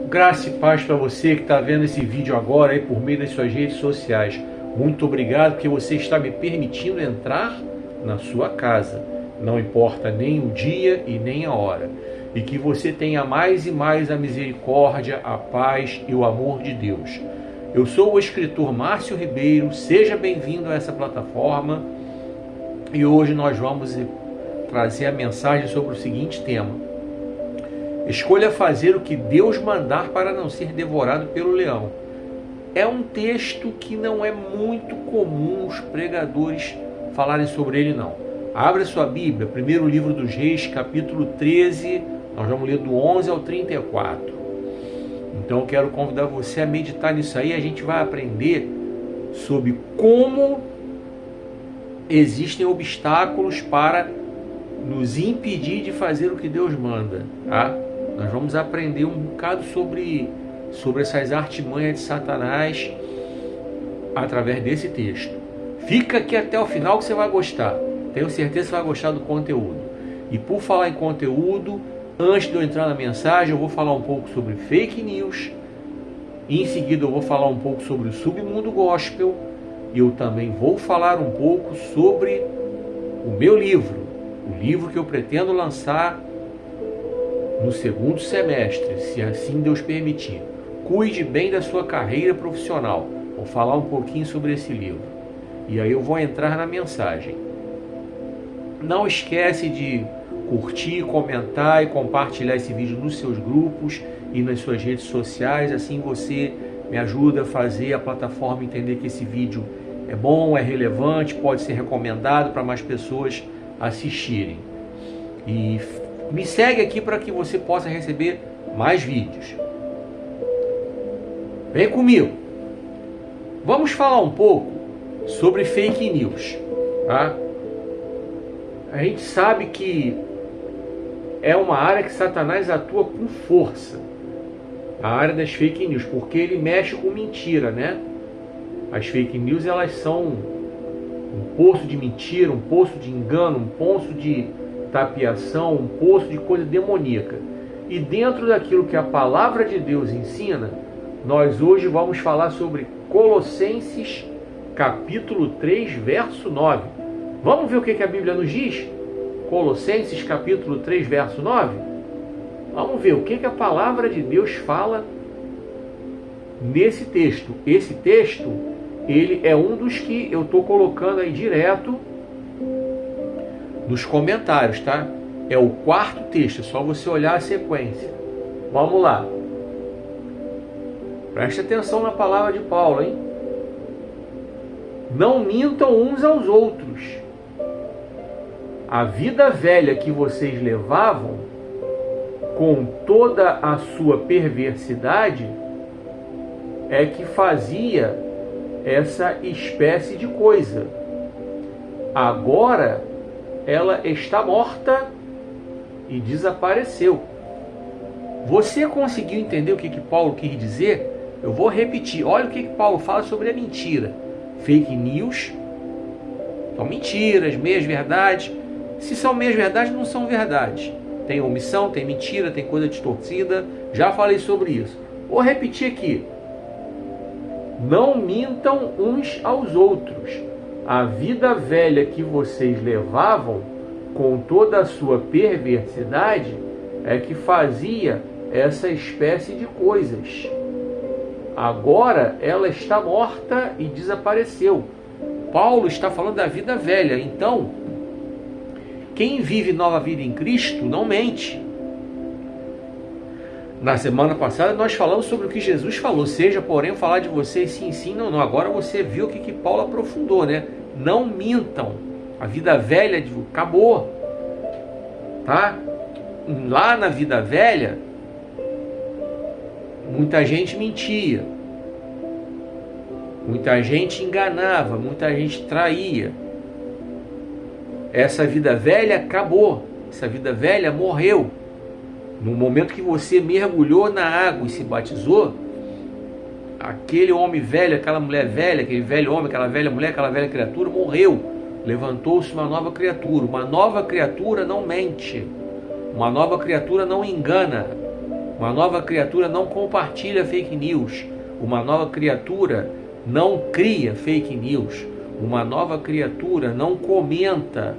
Graça e paz para você que está vendo esse vídeo agora aí por meio das suas redes sociais. Muito obrigado porque você está me permitindo entrar na sua casa. Não importa nem o dia e nem a hora. E que você tenha mais e mais a misericórdia, a paz e o amor de Deus. Eu sou o escritor Márcio Ribeiro, seja bem-vindo a essa plataforma. E hoje nós vamos trazer a mensagem sobre o seguinte tema. Escolha fazer o que Deus mandar para não ser devorado pelo leão. É um texto que não é muito comum os pregadores falarem sobre ele, não. Abra sua Bíblia, primeiro livro dos Reis, capítulo 13, nós vamos ler do 11 ao 34. Então eu quero convidar você a meditar nisso aí, a gente vai aprender sobre como existem obstáculos para nos impedir de fazer o que Deus manda, tá? Nós vamos aprender um bocado sobre essas artimanhas de Satanás através desse texto. Fica aqui até o final que você vai gostar. Tenho certeza que você vai gostar do conteúdo. E por falar em conteúdo, antes de eu entrar na mensagem, eu vou falar um pouco sobre fake news. E em seguida eu vou falar um pouco sobre o submundo gospel. E eu também vou falar um pouco sobre o meu livro. O livro que eu pretendo lançar no segundo semestre, se assim Deus permitir. Cuide bem da sua carreira profissional. Vou falar um pouquinho sobre esse livro. E aí eu vou entrar na mensagem. Não esquece de curtir, comentar e compartilhar esse vídeo nos seus grupos e nas suas redes sociais. Assim você me ajuda a fazer a plataforma entender que esse vídeo é bom, é relevante, pode ser recomendado para mais pessoas assistirem. E me segue aqui para que você possa receber mais vídeos. Vem comigo. Vamos falar um pouco sobre fake news, tá? A gente sabe que é uma área que Satanás atua com força. A área das fake news, porque ele mexe com mentira, né? As fake news, elas são um poço de mentira, um poço de engano, um poço de tapiação, um poço de coisa demoníaca. E dentro daquilo que a palavra de Deus ensina, nós hoje vamos falar sobre Colossenses capítulo 3, verso 9. Vamos ver o que a Bíblia nos diz? Colossenses capítulo 3, verso 9. Vamos ver o que a palavra de Deus fala nesse texto. Esse texto, ele é um dos que eu estou colocando aí direto nos comentários, tá? É o quarto texto, é só você olhar a sequência. Vamos lá. Preste atenção na palavra de Paulo, hein? Não mintam uns aos outros. A vida velha que vocês levavam, com toda a sua perversidade, é que fazia essa espécie de coisa. Agora ela está morta e desapareceu. Você conseguiu entender o que Paulo quis dizer? Eu vou repetir. Olha o que Paulo fala sobre a mentira. Fake news são mentiras, meias verdades. Se são meias verdades, não são verdades. Tem omissão, tem mentira, tem coisa distorcida. Já falei sobre isso. Vou repetir aqui. Não mintam uns aos outros. A vida velha que vocês levavam, com toda a sua perversidade, é que fazia essa espécie de coisas. Agora ela está morta e desapareceu. Paulo está falando da vida velha. Então, quem vive nova vida em Cristo não mente. Na semana passada nós falamos sobre o que Jesus falou. Seja, porém, eu falar de vocês sim, sim, não, não. Agora você viu o que Paulo aprofundou, né? Não mintam. A vida velha acabou. Tá? Lá na vida velha, muita gente mentia. Muita gente enganava. Muita gente traía. Essa vida velha acabou. Essa vida velha morreu. No momento que você mergulhou na água e se batizou, aquele homem velho, aquela mulher velha, aquele velho homem, aquela velha mulher, aquela velha criatura morreu. Levantou-se uma nova criatura. Uma nova criatura não mente. Uma nova criatura não engana. Uma nova criatura não compartilha fake news. Uma nova criatura não cria fake news. Uma nova criatura não comenta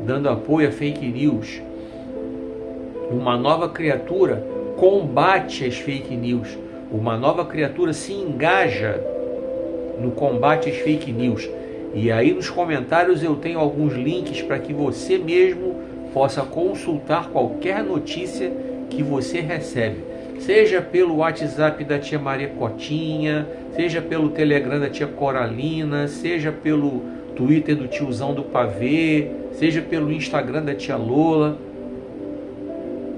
dando apoio a fake news. Uma nova criatura combate as fake news. Uma nova criatura se engaja no combate às fake news. E aí nos comentários eu tenho alguns links para que você mesmo possa consultar qualquer notícia que você recebe. Seja pelo WhatsApp da tia Maria Cotinha, seja pelo Telegram da tia Coralina, seja pelo Twitter do tiozão do pavê, seja pelo Instagram da tia Lola.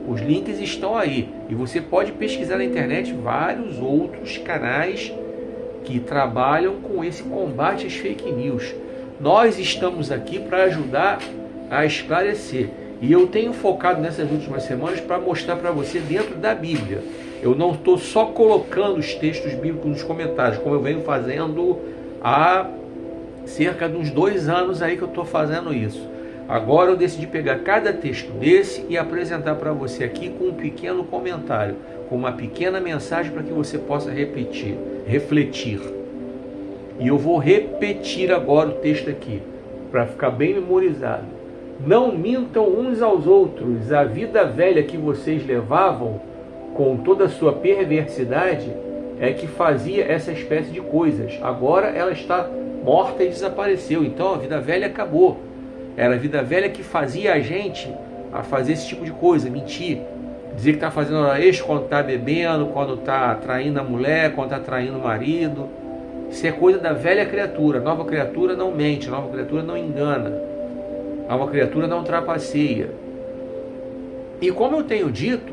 Os links estão aí. E você pode pesquisar na internet vários outros canais que trabalham com esse combate às fake news. Nós estamos aqui para ajudar a esclarecer. E eu tenho focado nessas últimas semanas para mostrar para você dentro da Bíblia. Eu não estou só colocando os textos bíblicos nos comentários, como eu venho fazendo há cerca de uns 2 anos aí que eu estou fazendo isso. Agora eu decidi pegar cada texto desse e apresentar para você aqui com um pequeno comentário, com uma pequena mensagem para que você possa refletir. E eu vou repetir agora o texto aqui, para ficar bem memorizado. Não mintam uns aos outros. A vida velha que vocês levavam, com toda a sua perversidade, é que fazia essa espécie de coisas. Agora ela está morta e desapareceu. Então a vida velha acabou. Era a vida velha que fazia a gente a fazer esse tipo de coisa, mentir. Dizer que está fazendo hora extra quando está bebendo, quando está traindo a mulher, quando está traindo o marido. Isso é coisa da velha criatura. A nova criatura não mente, a nova criatura não engana. A nova criatura não trapaceia. E como eu tenho dito,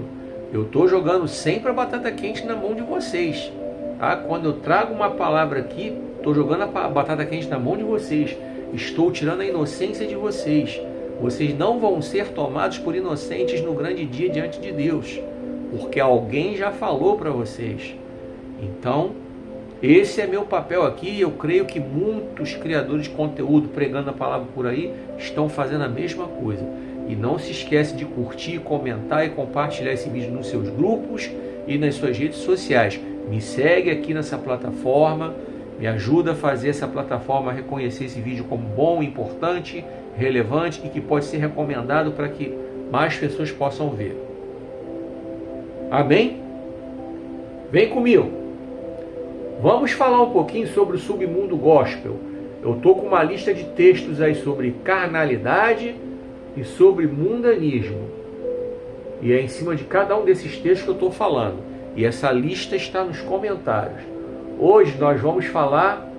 eu estou jogando sempre a batata quente na mão de vocês. Tá? Quando eu trago uma palavra aqui, estou jogando a batata quente na mão de vocês. Estou tirando a inocência de vocês. Vocês não vão ser tomados por inocentes no grande dia diante de Deus, porque alguém já falou para vocês. Então, esse é meu papel aqui. Eu creio que muitos criadores de conteúdo pregando a palavra por aí estão fazendo a mesma coisa. E não se esquece de curtir, comentar e compartilhar esse vídeo nos seus grupos e nas suas redes sociais. Me segue aqui nessa plataforma. Me ajuda a fazer essa plataforma reconhecer esse vídeo como bom, importante, relevante e que pode ser recomendado para que mais pessoas possam ver. Amém? Vem comigo. Vamos falar um pouquinho sobre o submundo gospel. Eu estou com uma lista de textos aí sobre carnalidade e sobre mundanismo. E é em cima de cada um desses textos que eu estou falando. E essa lista está nos comentários. Hoje nós vamos falar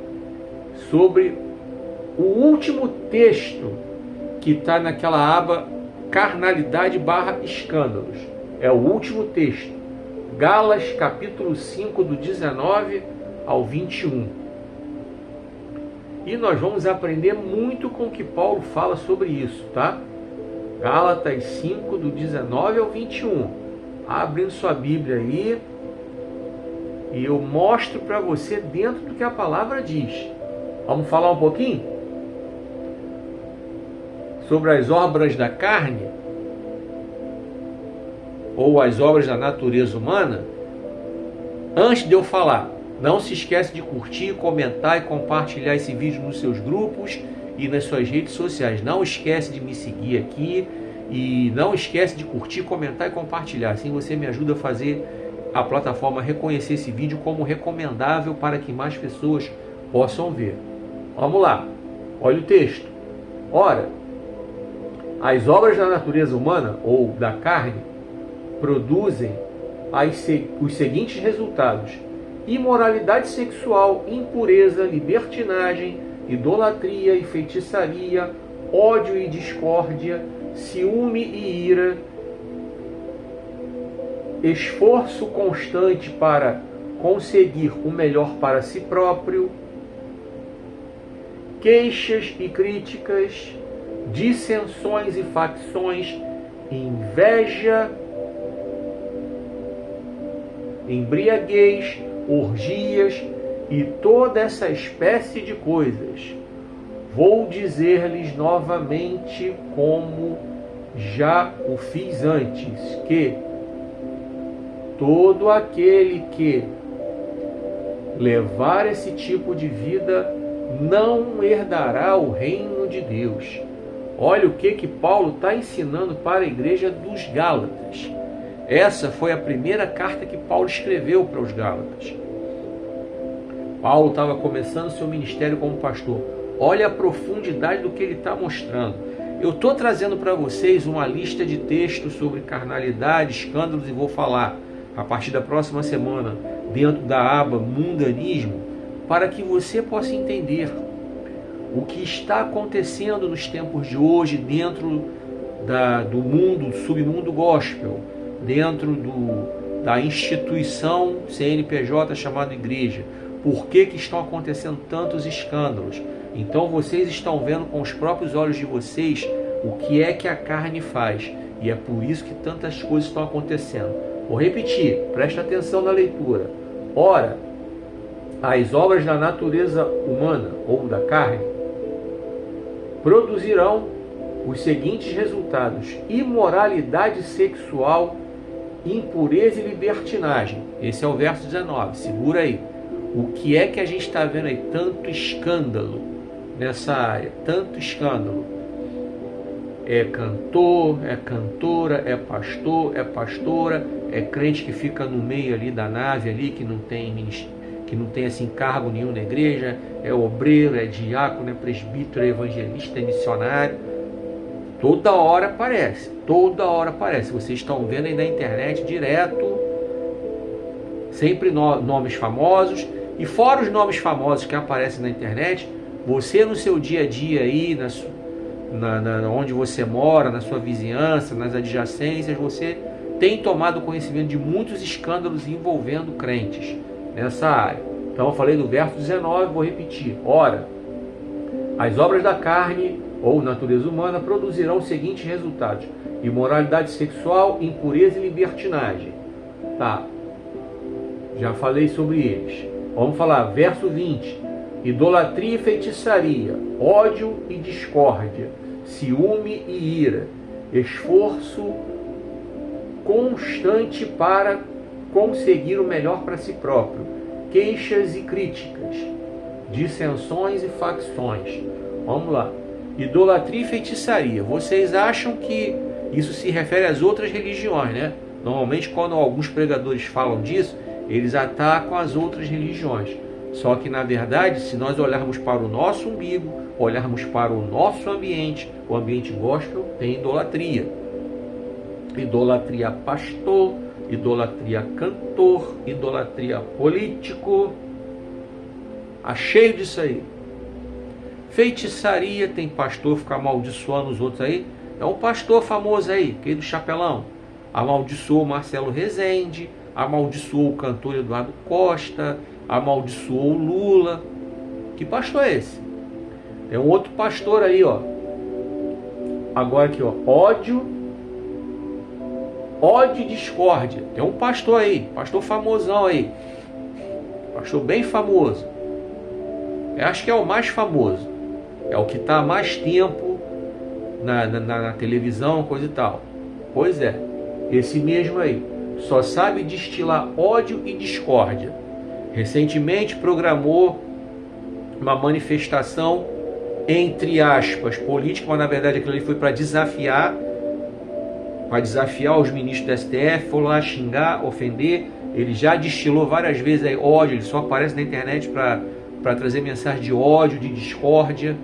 sobre o último texto que está naquela aba carnalidade / escândalos. É o último texto. Gálatas capítulo 5 do 19 ao 21. E nós vamos aprender muito com o que Paulo fala sobre isso, tá? Gálatas 5 do 19 ao 21. Abrindo sua Bíblia aí. E eu mostro para você dentro do que a palavra diz. Vamos falar um pouquinho sobre as obras da carne ou as obras da natureza humana. Antes de eu falar, não se esquece de curtir, comentar e compartilhar esse vídeo nos seus grupos e nas suas redes sociais. Não esquece de me seguir aqui e não esquece de curtir, comentar e compartilhar. Assim você me ajuda a fazer a plataforma reconhecer esse vídeo como recomendável para que mais pessoas possam ver. Vamos lá. Olha o texto. Ora, as obras da natureza humana ou da carne produzem os seguintes resultados: imoralidade sexual, impureza, libertinagem, idolatria e feitiçaria, ódio e discórdia, ciúme e ira, esforço constante para conseguir o melhor para si próprio, queixas e críticas, dissensões e facções, inveja, embriaguez, orgias e toda essa espécie de coisas. Vou dizer-lhes novamente, como já o fiz antes, que todo aquele que levar esse tipo de vida não herdará o reino de Deus. Olha o que Paulo está ensinando para a igreja dos Gálatas. Essa foi a primeira carta que Paulo escreveu para os Gálatas. Paulo estava começando seu ministério como pastor. Olha a profundidade do que ele está mostrando. Eu estou trazendo para vocês uma lista de textos sobre carnalidade, escândalos, e vou falar a partir da próxima semana dentro da aba mundanismo, para que você possa entender o que está acontecendo nos tempos de hoje dentro do mundo, submundo gospel, dentro da instituição CNPJ chamada igreja. Por que estão acontecendo tantos escândalos? Então vocês estão vendo com os próprios olhos de vocês o que é que a carne faz. E é por isso que tantas coisas estão acontecendo. Vou repetir, presta atenção na leitura. Ora, as obras da natureza humana ou da carne produzirão os seguintes resultados: imoralidade sexual, impureza e libertinagem. Esse é o verso 19, segura aí. O que é que a gente está vendo aí? Tanto escândalo nessa área, tanto escândalo. É cantor, é cantora, é pastor, é pastora, é crente que fica no meio ali da nave ali, que não tem assim cargo nenhum na igreja, é obreiro, é diácono, é presbítero, é evangelista, é missionário. Toda hora aparece, vocês estão vendo aí na internet direto, sempre nomes famosos. E fora os nomes famosos que aparecem na internet, você no seu dia a dia aí, onde você mora, na sua vizinhança, nas adjacências, você tem tomado conhecimento de muitos escândalos envolvendo crentes nessa área. Então eu falei do verso 19, vou repetir. Ora, as obras da carne ou natureza humana produzirão os seguintes resultados: imoralidade sexual, impureza e libertinagem. Tá, já falei sobre eles. Vamos falar, verso 20. Idolatria e feitiçaria, ódio e discórdia, ciúme e ira, esforço constante para conseguir o melhor para si próprio, queixas e críticas, dissensões e facções. Vamos lá. Idolatria e feitiçaria. Vocês acham que isso se refere às outras religiões, né? Normalmente, quando alguns pregadores falam disso, eles atacam as outras religiões. Só que, na verdade, se nós olharmos para o nosso umbigo, olharmos para o nosso ambiente, o ambiente gospel tem idolatria. Idolatria pastor, idolatria cantor, idolatria político. Tá cheio disso aí. Feitiçaria, tem pastor ficar amaldiçoando os outros aí. É um pastor famoso aí, aquele do chapelão. Amaldiçoou Marcelo Rezende, amaldiçoou o cantor Eduardo Costa, amaldiçoou o Lula. Que pastor é esse? Tem um outro pastor aí, ó. Agora aqui, ó. Ódio e discórdia. Tem um pastor aí, pastor famosão aí. Pastor bem famoso. Eu acho que é o mais famoso. É o que está há mais tempo na televisão, coisa e tal. Pois é, esse mesmo aí. Só sabe destilar ódio e discórdia. Recentemente programou uma manifestação, entre aspas, política, mas na verdade aquilo ali foi para desafiar os ministros do STF, foi lá xingar, ofender. Ele já destilou várias vezes aí ódio, ele só aparece na internet para trazer mensagem de ódio, de discórdia.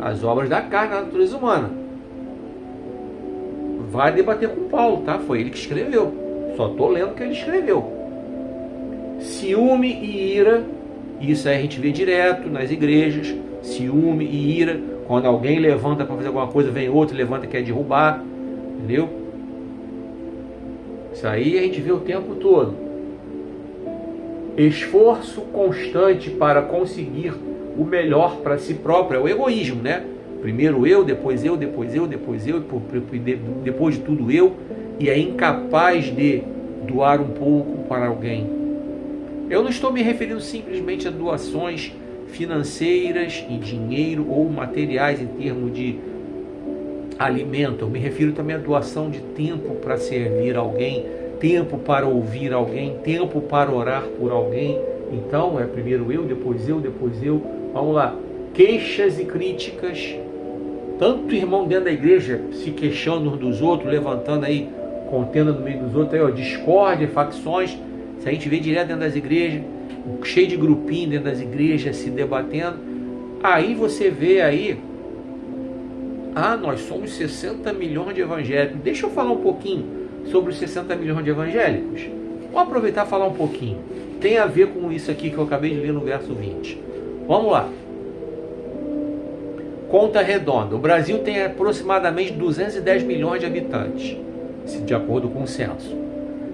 As obras da carne, da natureza humana. Vai debater com Paulo, tá? Foi ele que escreveu. Só estou lendo o que ele escreveu. Ciúme e ira, isso aí a gente vê direto nas igrejas. Ciúme e ira, quando alguém levanta para fazer alguma coisa, vem outro, levanta e quer derrubar. Entendeu? Isso aí a gente vê o tempo todo. Esforço constante para conseguir o melhor para si próprio. É o egoísmo, né? Primeiro eu, depois eu, depois eu, depois eu, depois de tudo eu. E é incapaz de doar um pouco para alguém. Eu não estou me referindo simplesmente a doações financeiras em dinheiro ou materiais em termos de alimento. Eu me refiro também à doação de tempo para servir alguém, tempo para ouvir alguém, tempo para orar por alguém. Então, é primeiro eu, depois eu, depois eu. Vamos lá. Queixas e críticas. Tanto irmão dentro da igreja se queixando uns dos outros, levantando aí contenda no meio dos outros, aí, ó, discórdia, facções. Se a gente vê direto dentro das igrejas, cheio de grupinho dentro das igrejas, se debatendo. Aí você vê aí, nós somos 60 milhões de evangélicos. Deixa eu falar um pouquinho sobre os 60 milhões de evangélicos. Vou aproveitar e falar um pouquinho. Tem a ver com isso aqui que eu acabei de ler no verso 20. Vamos lá. Conta redonda. O Brasil tem aproximadamente 210 milhões de habitantes, de acordo com o censo.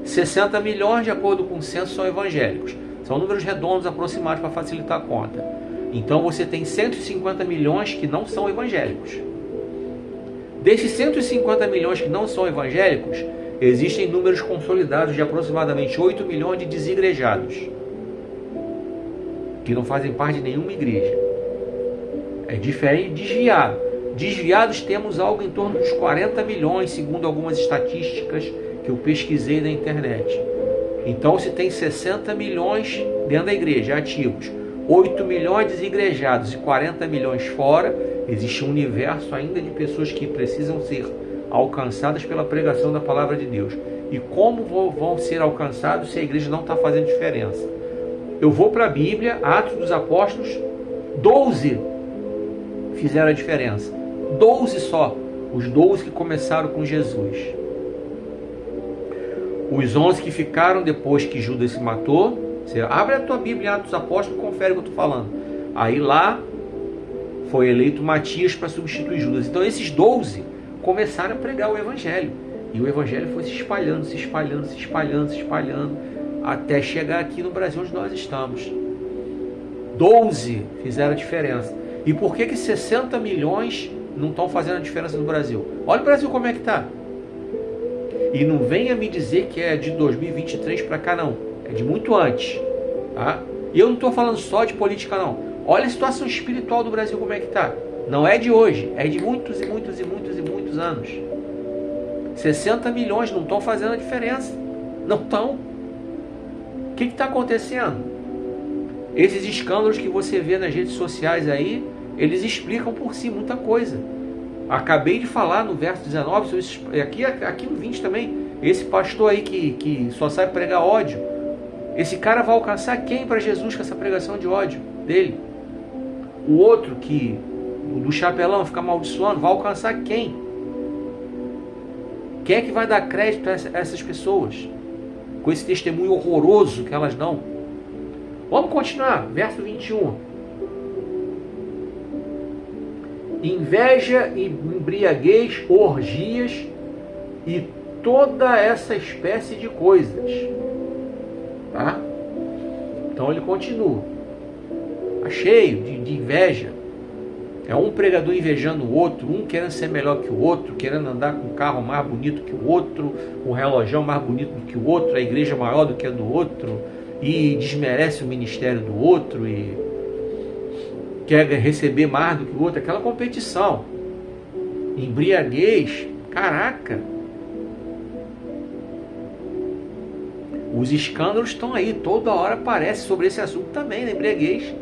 60 milhões, de acordo com o censo, são evangélicos. São números redondos aproximados para facilitar a conta. Então você tem 150 milhões que não são evangélicos. Desses 150 milhões que não são evangélicos, existem números consolidados de aproximadamente 8 milhões de desigrejados, que não fazem parte de nenhuma igreja. É diferente de desviado. Desviados temos algo em torno dos 40 milhões, segundo algumas estatísticas que eu pesquisei na internet. Então se tem 60 milhões dentro da igreja ativos, 8 milhões desigrejados e 40 milhões fora, existe um universo ainda de pessoas que precisam ser alcançadas pela pregação da palavra de Deus. E como vão ser alcançados se a igreja não está fazendo diferença? Eu vou para a Bíblia, Atos dos Apóstolos, 12 fizeram a diferença. 12 só. Os 12 que começaram com Jesus. Os 11 que ficaram depois que Judas se matou. Você abre a tua Bíblia, Atos dos Apóstolos, e confere o que eu estou falando. Aí lá foi eleito Matias para substituir Judas. Então esses 12 começaram a pregar o Evangelho. E o Evangelho foi se espalhando, se espalhando, se espalhando, se espalhando, até chegar aqui no Brasil onde nós estamos. 12 fizeram a diferença. E por que 60 milhões não estão fazendo a diferença no Brasil? Olha o Brasil como é que está. E não venha me dizer que é de 2023 para cá, não. É de muito antes. Tá? E eu não estou falando só de política, não. Olha a situação espiritual do Brasil como é que está. Não é de hoje, é de muitos e muitos e muitos e muitos anos. 60 milhões não estão fazendo a diferença. Não estão. O que está acontecendo? Esses escândalos que você vê nas redes sociais aí, eles explicam por si muita coisa. Acabei de falar no verso 19, aqui no 20 também, esse pastor aí que só sabe pregar ódio, esse cara vai alcançar quem para Jesus com essa pregação de ódio dele? O outro do chapelão, fica amaldiçoando, vai alcançar quem? Quem é que vai dar crédito a essas pessoas? Com esse testemunho horroroso que elas dão. Vamos continuar, verso 21. Inveja, embriaguez, orgias e toda essa espécie de coisas. Tá? Então ele continua. Está cheio de inveja. É um pregador invejando o outro, um querendo ser melhor que o outro, querendo andar com um carro mais bonito que o outro, um relógio mais bonito do que o outro, a igreja maior do que a do outro, e desmerece o ministério do outro, e quer receber mais do que o outro, aquela competição. Embriaguez, caraca. Os escândalos estão aí, toda hora aparece sobre esse assunto também, na embriaguez.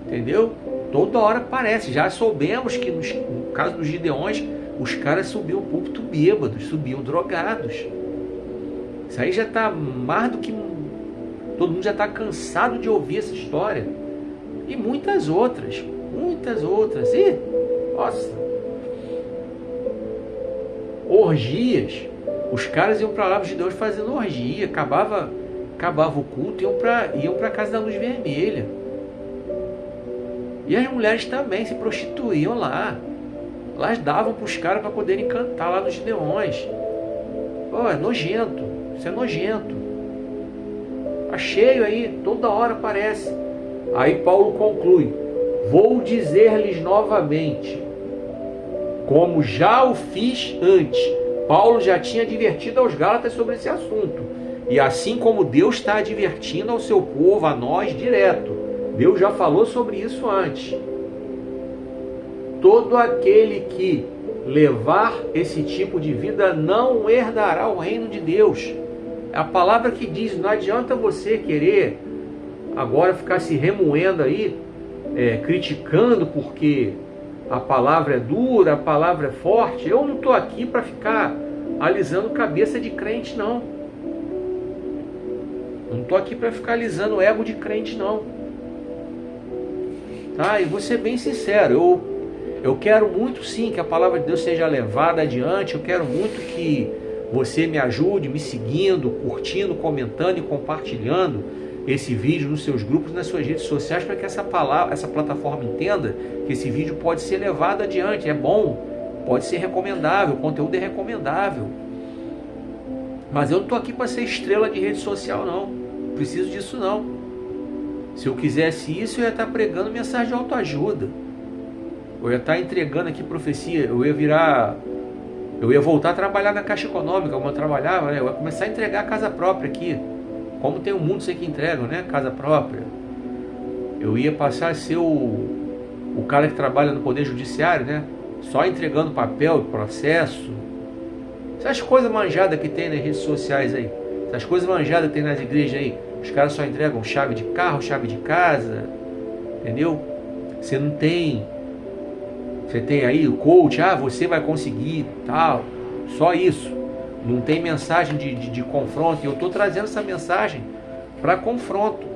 Entendeu? Toda hora aparece. Já soubemos que no caso dos Gideões, os caras subiam o púlpito bêbados, subiam drogados. Isso aí já está mais do que... Todo mundo já está cansado de ouvir essa história. E muitas outras. Muitas outras. E, nossa. Orgias. Os caras iam para lá, os Gideões fazendo orgia. Acabava o culto e iam para a casa da luz vermelha. E as mulheres também se prostituíam lá. Elas davam para os caras para poderem cantar lá nos Gideões. Oh, é nojento. Isso é nojento. Está cheio aí, toda hora aparece. Aí Paulo conclui: vou dizer-lhes novamente, como já o fiz antes. Paulo já tinha advertido aos Gálatas sobre esse assunto. E assim como Deus está advertindo ao seu povo, a nós, direto. Deus já falou sobre isso antes. Todo aquele que levar esse tipo de vida não herdará o reino de Deus. É a palavra que diz, não adianta você querer agora ficar se remoendo aí, criticando porque a palavra é dura, a palavra é forte. Eu não estou aqui para ficar alisando cabeça de crente, não. Não estou aqui para ficar alisando o ego de crente, não. Tá? E vou ser bem sincero, eu quero muito sim que a palavra de Deus seja levada adiante. Eu quero muito que você me ajude, me seguindo, curtindo, comentando e compartilhando esse vídeo nos seus grupos, nas suas redes sociais, para que essa plataforma entenda que esse vídeo pode ser levado adiante. É bom, pode ser recomendável, o conteúdo é recomendável. Mas eu não estou aqui para ser estrela de rede social, não. Não preciso disso, não. Se eu quisesse isso, eu ia estar pregando mensagem de autoajuda. Eu ia estar entregando aqui profecia. Eu ia voltar a trabalhar na Caixa Econômica, como eu trabalhava, né? Eu ia começar a entregar casa própria aqui. Como tem um mundo sei que entregam, né? Casa própria. Eu ia passar a ser o cara que trabalha no Poder Judiciário, né? Só entregando papel, processo. Essas coisas manjadas que tem nas redes sociais aí. Essas coisas manjadas que tem nas igrejas aí. Os caras só entregam chave de carro, chave de casa. Entendeu? Você não tem... Você tem aí o coach, você vai conseguir, tal. Só isso. Não tem mensagem de confronto. E eu estou trazendo essa mensagem para confronto.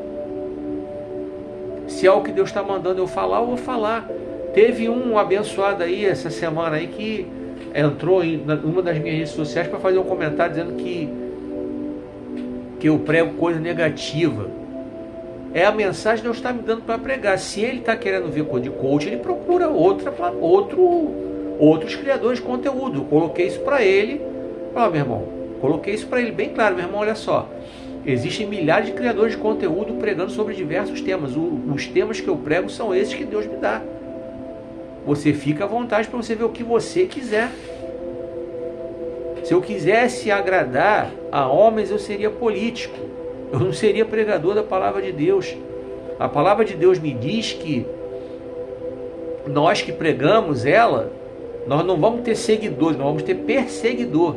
Se é o que Deus está mandando eu falar, eu vou falar. Teve um abençoado aí essa semana aí que entrou em uma das minhas redes sociais para fazer um comentário dizendo que eu prego coisa negativa. É a mensagem que Deus está me dando para pregar. Se ele está querendo ver coisa de coach, ele procura outros criadores de conteúdo. Eu coloquei isso para ele. Meu irmão, coloquei isso para ele bem claro. Meu irmão, olha só. Existem milhares de criadores de conteúdo pregando sobre diversos temas. Os temas que eu prego são esses que Deus me dá. Você fica à vontade para você ver o que você quiser. Se eu quisesse agradar a homens, eu seria político. Eu não seria pregador da palavra de Deus. A palavra de Deus me diz que nós que pregamos ela, nós não vamos ter seguidores, nós vamos ter perseguidor.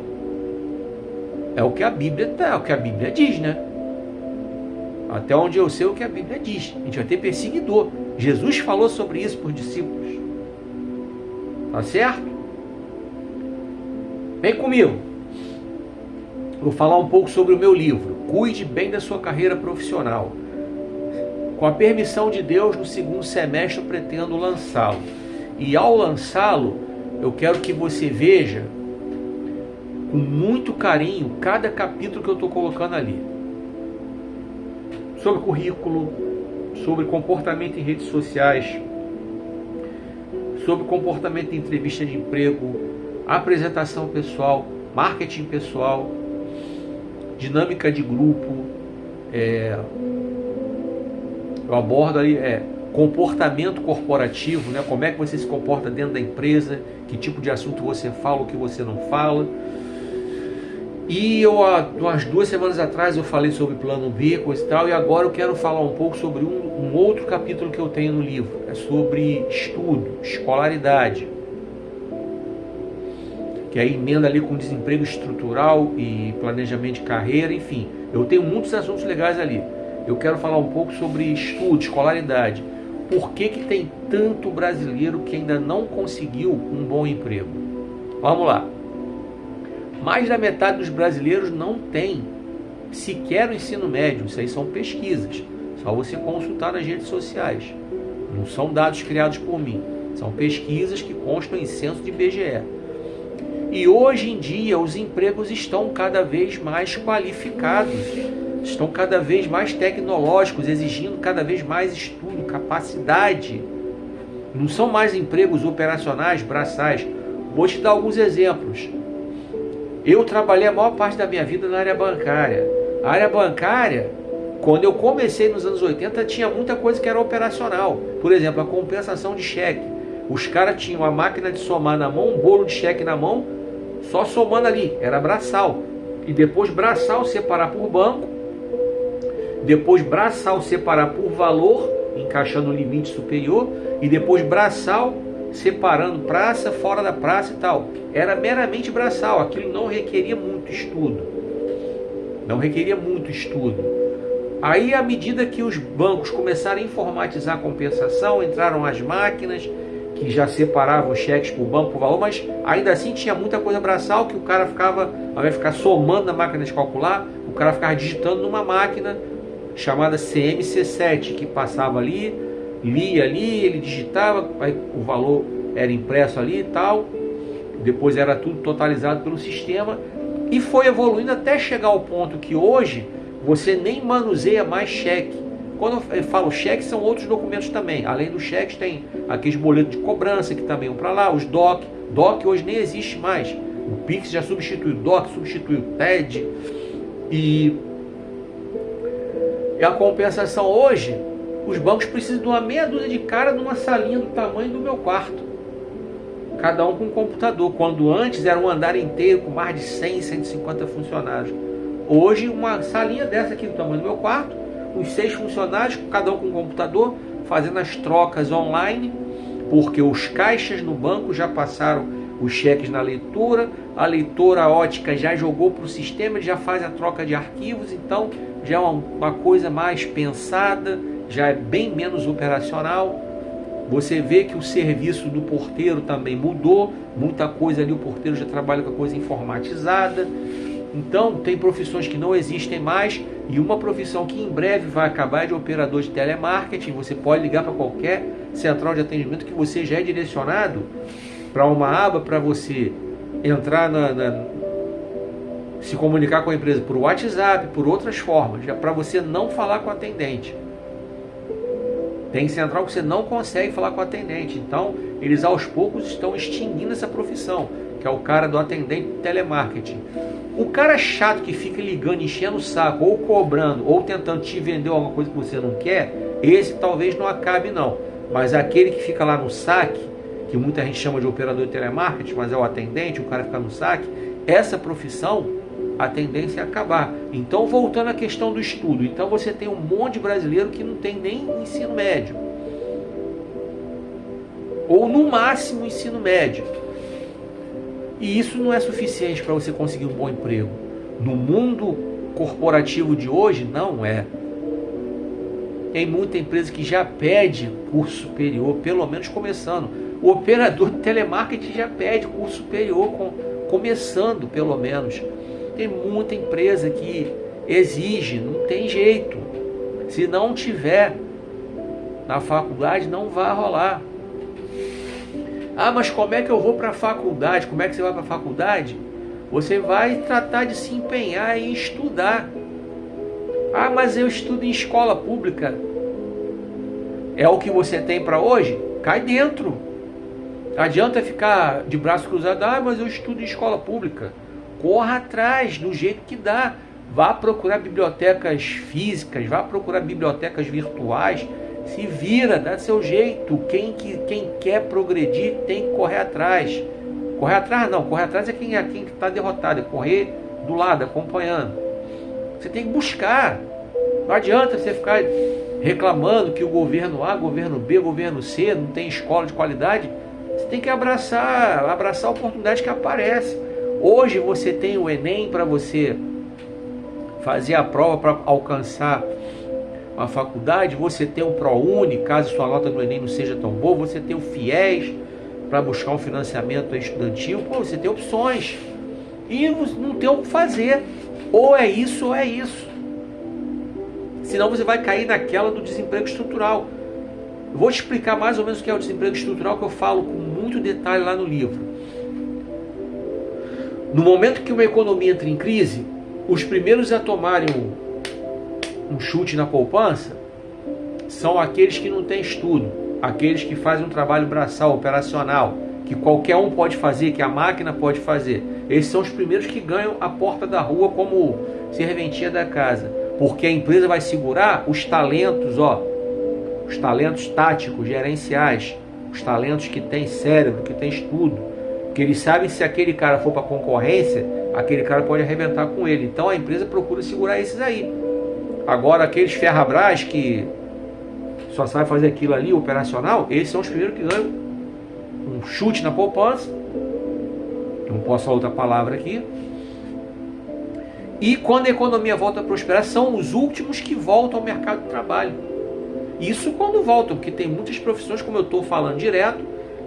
É o que a Bíblia é o que a Bíblia diz, né? Até onde eu sei o que a Bíblia diz. A gente vai ter perseguidor. Jesus falou sobre isso para os discípulos. Tá certo? Vem comigo. Vou falar um pouco sobre o meu livro. Cuide bem da sua carreira profissional. Com a permissão de Deus, no segundo semestre eu pretendo lançá-lo. E ao lançá-lo, eu quero que você veja com muito carinho cada capítulo que eu estou colocando ali. Sobre currículo, sobre comportamento em redes sociais, sobre comportamento em entrevista de emprego, apresentação pessoal, marketing pessoal, dinâmica de grupo, eu abordo ali comportamento corporativo, né? Como é que você se comporta dentro da empresa, que tipo de assunto você fala, o que você não fala. E umas 2 semanas atrás eu falei sobre plano B, coisa e tal, e agora eu quero falar um pouco sobre um outro capítulo que eu tenho no livro. É sobre estudo, escolaridade, que aí emenda ali com desemprego estrutural e planejamento de carreira, enfim. Eu tenho muitos assuntos legais ali. Eu quero falar um pouco sobre estudo, escolaridade. Por que tem tanto brasileiro que ainda não conseguiu um bom emprego? Vamos lá. Mais da metade dos brasileiros não tem sequer o ensino médio. Isso aí são pesquisas. Só você consultar nas redes sociais. Não são dados criados por mim. São pesquisas que constam em censo de IBGE. E hoje em dia os empregos estão cada vez mais qualificados. Estão cada vez mais tecnológicos, exigindo cada vez mais estudo, capacidade. Não são mais empregos operacionais, braçais. Vou te dar alguns exemplos. Eu trabalhei a maior parte da minha vida na área bancária. A área bancária, quando eu comecei nos anos 80, tinha muita coisa que era operacional. Por exemplo, a compensação de cheque. Os caras tinham a máquina de somar na mão, um bolo de cheque na mão, só somando ali, era braçal. E depois braçal separar por banco, depois braçal separar por valor, encaixando no limite superior, e depois braçal separando praça, fora da praça e tal. Era meramente braçal, aquilo não requeria muito estudo. não requeria muito estudo. Aí, à medida que os bancos começaram a informatizar a compensação, entraram as máquinas que já separavam os cheques por banco, por valor, mas ainda assim tinha muita coisa braçal que o cara ficava, ao invés de ficar somando na máquina de calcular, o cara ficava digitando numa máquina chamada CMC7, que passava ali, lia ali, ele digitava, aí o valor era impresso ali e tal, depois era tudo totalizado pelo sistema, e foi evoluindo até chegar ao ponto que hoje você nem manuseia mais cheque. Quando eu falo cheque, são outros documentos também. Além dos cheques, tem aqueles boletos de cobrança que também vão para lá, os DOC. DOC hoje nem existe mais. O Pix já substituiu o DOC, substituiu o TED. E a compensação hoje, os bancos precisam de uma meia dúzia de cara numa salinha do tamanho do meu quarto. Cada um com um computador. Quando antes era um andar inteiro com mais de 100, 150 funcionários. Hoje, uma salinha dessa aqui do tamanho do meu quarto, os 6 funcionários, cada um com um computador, fazendo as trocas online, porque os caixas no banco já passaram os cheques na leitura, a leitora ótica já jogou para o sistema, já faz a troca de arquivos, então já é uma coisa mais pensada, já é bem menos operacional. Você vê que o serviço do porteiro também mudou, muita coisa ali, o porteiro já trabalha com a coisa informatizada. Então, tem profissões que não existem mais, e uma profissão que em breve vai acabar é de operador de telemarketing. Você pode ligar para qualquer central de atendimento que você já é direcionado para uma aba para você entrar se comunicar com a empresa por WhatsApp, por outras formas, já para você não falar com o atendente. Tem central que você não consegue falar com o atendente, então eles aos poucos estão extinguindo essa profissão, que é o cara do atendente de telemarketing. O cara chato que fica ligando, enchendo o saco, ou cobrando, ou tentando te vender alguma coisa que você não quer, esse talvez não acabe não. Mas aquele que fica lá no saque, que muita gente chama de operador de telemarketing, mas é o atendente, o cara fica no saque, essa profissão, a tendência é acabar. Então, voltando à questão do estudo, então você tem um monte de brasileiro que não tem nem ensino médio. Ou no máximo ensino médio. E isso não é suficiente para você conseguir um bom emprego. No mundo corporativo de hoje, não é. Tem muita empresa que já pede curso superior, pelo menos começando. O operador de telemarketing já pede curso superior, começando pelo menos. Tem muita empresa que exige, não tem jeito. Se não tiver na faculdade, não vai rolar. Ah, mas como é que eu vou para a faculdade? Como é que você vai para a faculdade? Você vai tratar de se empenhar em estudar. Ah, mas eu estudo em escola pública. É o que você tem para hoje? Cai dentro. Não adianta ficar de braço cruzado. Ah, mas eu estudo em escola pública. Corra atrás, do jeito que dá. Vá procurar bibliotecas físicas, vá procurar bibliotecas virtuais. Se vira, dá seu jeito. Quem quer progredir tem que correr atrás. Correr atrás não, correr atrás é quem está derrotado, é correr do lado, acompanhando. Você tem que buscar. Não adianta você ficar reclamando que o governo A, governo B, governo C não tem escola de qualidade. Você tem que abraçar a oportunidade que aparece. Hoje você tem o Enem para você fazer a prova para alcançar uma faculdade, você tem o ProUni, caso sua nota do Enem não seja tão boa, você tem o FIES para buscar um financiamento estudantil, pô, você tem opções. E não tem o que fazer. Ou é isso ou é isso. Senão você vai cair naquela do desemprego estrutural. Eu vou te explicar mais ou menos o que é o desemprego estrutural, que eu falo com muito detalhe lá no livro. No momento que uma economia entra em crise, os primeiros a tomarem um chute na poupança são aqueles que não têm estudo, aqueles que fazem um trabalho braçal, operacional, que qualquer um pode fazer, que a máquina pode fazer. Esses são os primeiros que ganham a porta da rua como serventia da casa, porque a empresa vai segurar os talentos, os talentos táticos, gerenciais, os talentos que têm cérebro, que têm estudo, porque eles sabem que se aquele cara for para a concorrência, aquele cara pode arrebentar com ele. Então a empresa procura segurar esses aí. Agora aqueles ferrabras que só sabem fazer aquilo ali, operacional, esses são os primeiros que ganham um chute na poupança. Não posso falar outra palavra aqui. E quando a economia volta a prosperar, são os últimos que voltam ao mercado de trabalho. Isso quando voltam, porque tem muitas profissões, como eu estou falando direto,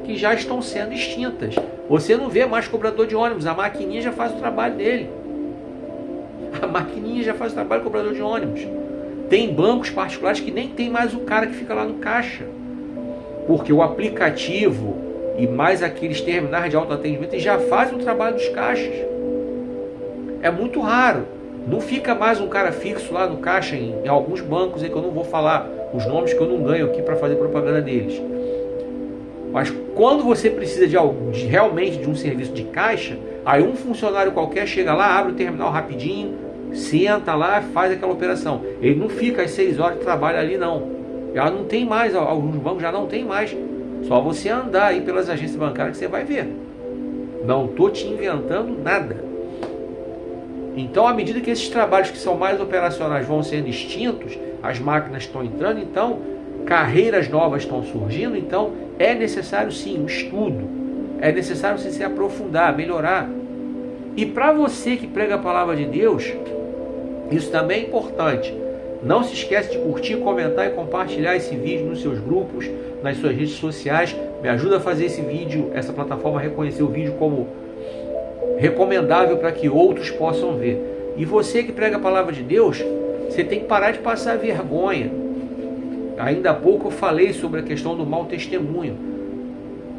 que já estão sendo extintas. Você não vê mais cobrador de ônibus, a maquininha já faz o trabalho dele. A maquininha já faz o trabalho do cobrador de ônibus. Tem bancos particulares que nem tem mais o cara que fica lá no caixa. Porque o aplicativo e mais aqueles terminais de autoatendimento já fazem o trabalho dos caixas. É muito raro. Não fica mais um cara fixo lá no caixa em alguns bancos aí que eu não vou falar os nomes que eu não ganho aqui para fazer propaganda deles. Mas quando você precisa realmente de um serviço de caixa, aí um funcionário qualquer chega lá, abre o terminal rapidinho, senta lá, faz aquela operação. Ele não fica às 6 horas de trabalho ali não. Já não tem mais, alguns bancos já não tem mais. Só você andar aí pelas agências bancárias que você vai ver. Não estou te inventando nada. Então, à medida que esses trabalhos que são mais operacionais vão sendo extintos, as máquinas estão entrando, então carreiras novas estão surgindo, então é necessário sim um estudo, é necessário sim se aprofundar, melhorar. E para você que prega a palavra de Deus, isso também é importante. Não se esquece de curtir, comentar e compartilhar esse vídeo nos seus grupos, nas suas redes sociais. Me ajuda a fazer esse vídeo, essa plataforma a reconhecer o vídeo como recomendável para que outros possam ver. E você que prega a palavra de Deus, você tem que parar de passar vergonha. Ainda há pouco eu falei sobre a questão do mau testemunho.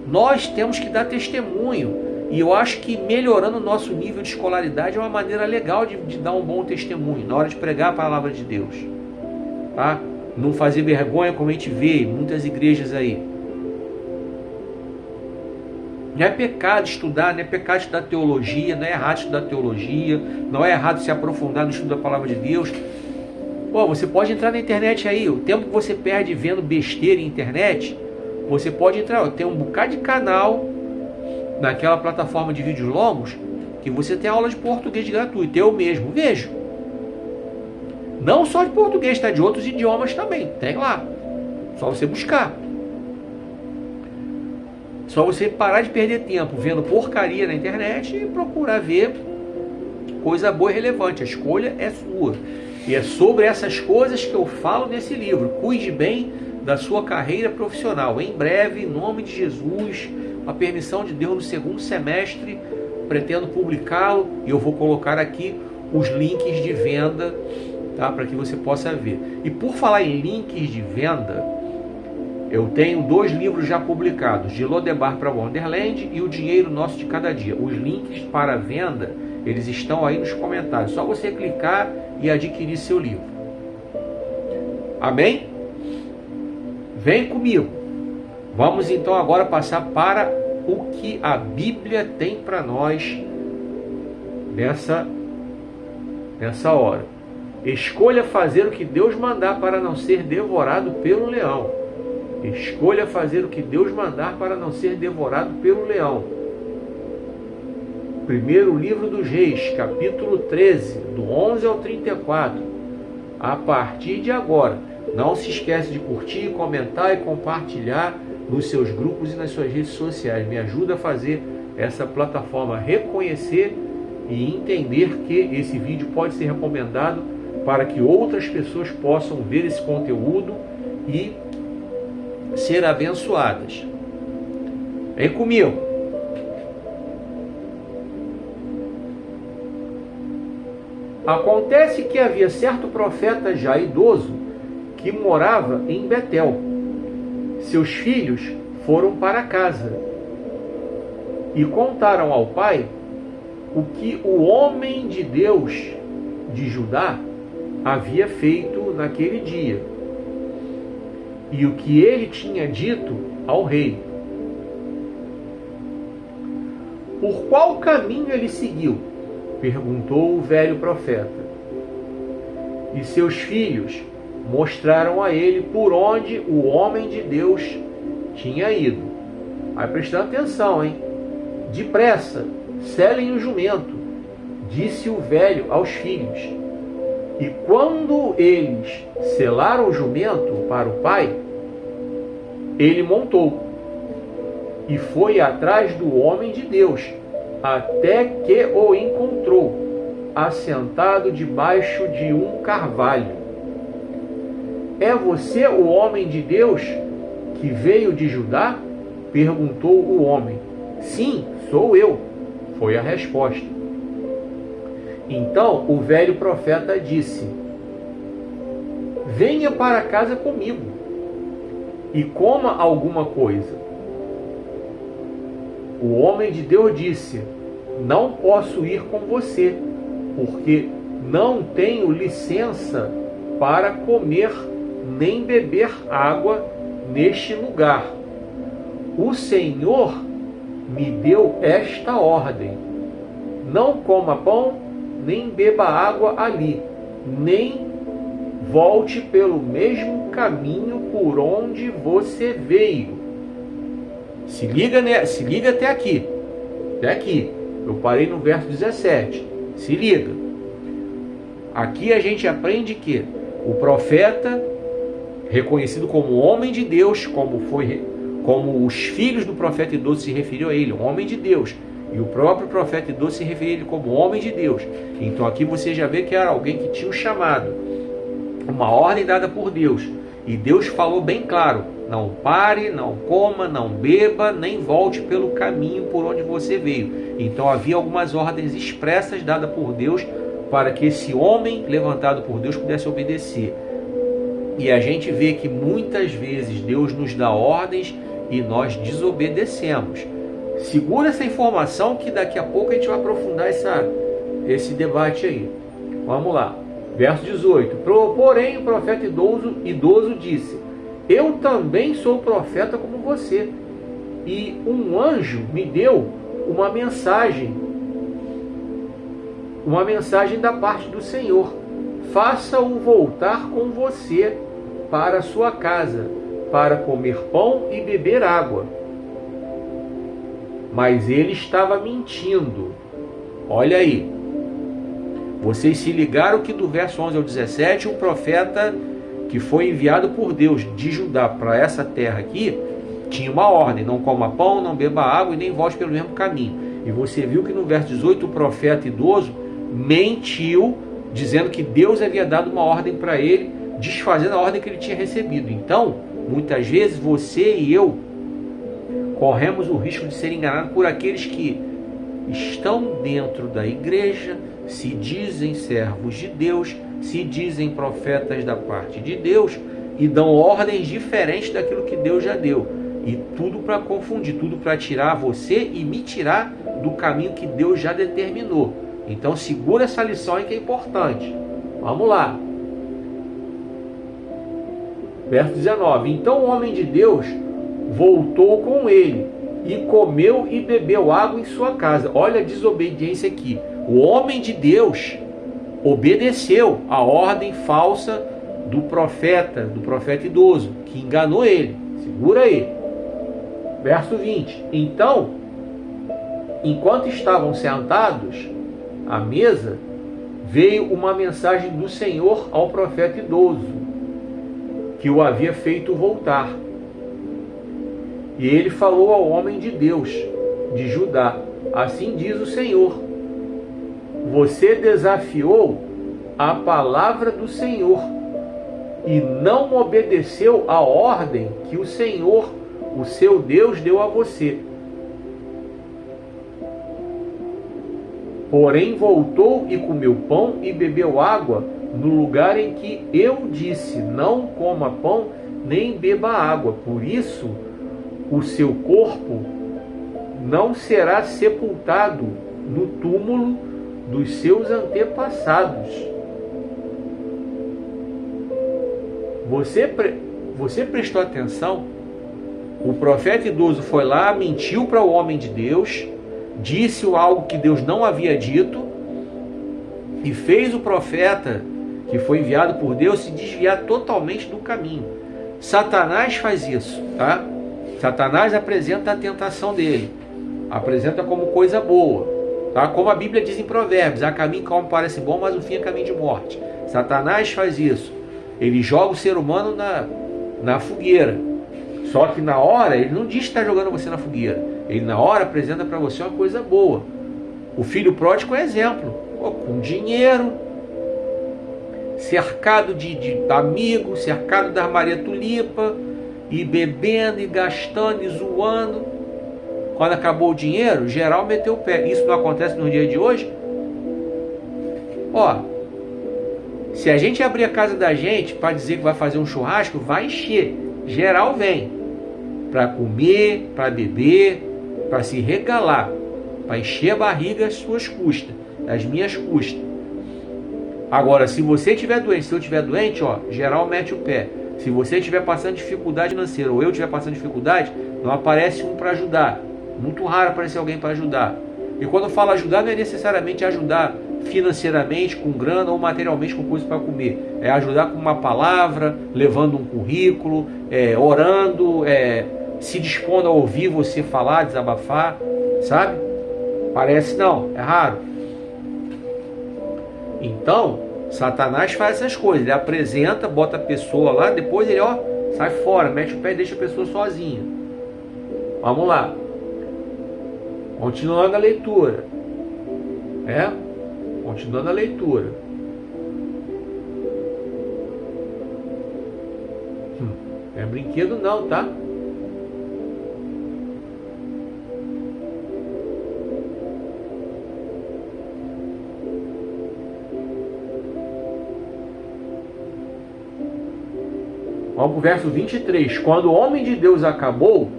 Nós temos que dar testemunho. E eu acho que melhorando o nosso nível de escolaridade é uma maneira legal de dar um bom testemunho na hora de pregar a palavra de Deus. Tá? Não fazer vergonha como a gente vê em muitas igrejas aí. Não é pecado estudar, não é pecado estudar teologia, não é errado estudar teologia, não é errado se aprofundar no estudo da palavra de Deus. Pô, você pode entrar na internet aí, o tempo que você perde vendo besteira em internet, você pode entrar, tem um bocado de canal naquela plataforma de vídeos longos que você tem aula de português gratuito, eu mesmo vejo. Não só de português, tá? De outros idiomas também, tem lá, só você buscar. Só você parar de perder tempo vendo porcaria na internet e procurar ver coisa boa e relevante. A escolha é sua. E é sobre essas coisas que eu falo nesse livro. Cuide bem da sua carreira profissional. Em breve, em nome de Jesus, com a permissão de Deus, no segundo semestre, pretendo publicá-lo. E eu vou colocar aqui os links de venda, tá? Para que você possa ver. E por falar em links de venda, eu tenho 2 livros já publicados, de Lodebar para Wonderland e O Dinheiro Nosso de Cada Dia. Os links para venda, eles estão aí nos comentários. Só você clicar e adquirir seu livro. Amém? Vem comigo. Vamos então agora passar para o que a Bíblia tem para nós nessa hora. Escolha fazer o que Deus mandar para não ser devorado pelo leão. Escolha fazer o que Deus mandar para não ser devorado pelo leão. Primeiro livro dos Reis, capítulo 13, do 11 ao 34. A partir de agora, não se esquece de curtir, comentar e compartilhar nos seus grupos e nas suas redes sociais. Me ajuda a fazer essa plataforma reconhecer e entender que esse vídeo pode ser recomendado para que outras pessoas possam ver esse conteúdo e ser abençoadas. Vem comigo. Acontece que havia certo profeta já idoso que morava em Betel. Seus filhos foram para casa e contaram ao pai o que o homem de Deus de Judá havia feito naquele dia e o que ele tinha dito ao rei. Por qual caminho ele seguiu? Perguntou o velho profeta. E seus filhos mostraram a ele por onde o homem de Deus tinha ido. Vai prestando atenção, hein? Depressa, selem o jumento, disse o velho aos filhos. E quando eles selaram o jumento para o pai, ele montou e foi atrás do homem de Deus, até que o encontrou. assentado debaixo de um carvalho. É você o homem de Deus que veio de Judá? Perguntou o homem. Sim, sou eu, foi a resposta. Então o velho profeta disse: venha para casa comigo e coma alguma coisa. O homem de Deus disse: não posso ir com você, porque não tenho licença para comer nem beber água neste lugar. O Senhor me deu esta ordem: não coma pão, nem beba água ali, nem volte pelo mesmo caminho por onde você veio. Se liga, né? Se liga até aqui. Até aqui. Eu parei no verso 17. Se liga. Aqui a gente aprende que o profeta, reconhecido como homem de Deus, como os filhos do profeta idoso se referiam a ele, um homem de Deus, e o próprio profeta idoso se referia a ele como homem de Deus. Então aqui você já vê que era alguém que tinha um chamado, uma ordem dada por Deus, e Deus falou bem claro: não pare, não coma, não beba, nem volte pelo caminho por onde você veio. Então havia algumas ordens expressas dadas por Deus para que esse homem levantado por Deus pudesse obedecer. E a gente vê que muitas vezes Deus nos dá ordens e nós desobedecemos. Segura essa informação que daqui a pouco a gente vai aprofundar esse debate aí. Vamos lá. Verso 18. Porém o profeta idoso disse: eu também sou profeta como você, e um anjo me deu uma mensagem da parte do Senhor. Faça-o voltar com você para a sua casa, para comer pão e beber água. Mas ele estava mentindo. Olha aí. Vocês se ligaram que do verso 11 ao 17, um profeta que foi enviado por Deus de Judá para essa terra aqui, tinha uma ordem: não coma pão, não beba água e nem volte pelo mesmo caminho. E você viu que no verso 18 o profeta idoso mentiu, dizendo que Deus havia dado uma ordem para ele, desfazendo a ordem que ele tinha recebido. Então, muitas vezes você e eu corremos o risco de ser enganados por aqueles que estão dentro da igreja, se dizem servos de Deus, se dizem profetas da parte de Deus e dão ordens diferentes daquilo que Deus já deu. E tudo para confundir, tudo para tirar você e me tirar do caminho que Deus já determinou. Então segura essa lição aí que é importante. Vamos lá. Verso 19. Então o homem de Deus voltou com ele e comeu e bebeu água em sua casa. Olha a desobediência aqui. O homem de Deus obedeceu a ordem falsa do profeta idoso, que enganou ele. Segura aí. Verso 20. Então, enquanto estavam sentados à mesa, veio uma mensagem do Senhor ao profeta idoso, que o havia feito voltar. E ele falou ao homem de Deus, de Judá: assim diz o Senhor, você desafiou a palavra do Senhor e não obedeceu a ordem que o Senhor, o seu Deus, deu a você. Porém voltou e comeu pão e bebeu água no lugar em que eu disse: não coma pão nem beba água. Por isso o seu corpo não será sepultado no túmulo dos seus antepassados. Você prestou atenção? O profeta idoso foi lá, mentiu para o homem de Deus, disse algo que Deus não havia dito e fez o profeta que foi enviado por Deus se desviar totalmente do caminho. Satanás faz isso, tá? Satanás apresenta a tentação dele, apresenta como coisa boa, tá? Como a Bíblia diz em Provérbios: há caminho que parece bom, mas o fim é caminho de morte. Satanás faz isso. Ele joga o ser humano na fogueira. Só que na hora, ele não diz que está jogando você na fogueira. Ele na hora apresenta para você uma coisa boa. O filho pródigo é exemplo. com dinheiro, cercado de amigos, cercado das Maria Tulipa, e bebendo, e gastando, e zoando. Quando acabou o dinheiro, geral meteu o pé. Isso não acontece no dia de hoje? Ó, se a gente abrir a casa da gente para dizer que vai fazer um churrasco, vai encher. Geral vem para comer, para beber, para se regalar, para encher a barriga às suas custas, às minhas custas. Agora, se você estiver doente, se eu estiver doente, ó, geral mete o pé. Se você estiver passando dificuldade financeira ou eu estiver passando dificuldade, não aparece um para ajudar. Muito raro aparecer alguém para ajudar. E quando eu falo ajudar, não é necessariamente ajudar financeiramente, com grana, ou materialmente com coisa para comer. É ajudar com uma palavra, levando um currículo, orando, se dispondo a ouvir você falar, desabafar, sabe? Parece não, é raro. Então, Satanás faz essas coisas. Ele apresenta, bota a pessoa lá, depois ele sai fora, mete o pé e deixa a pessoa sozinha. Vamos lá. Continuando a leitura. Continuando a leitura. Não é brinquedo não, tá? Vamos para o verso 23. Quando o homem de Deus acabou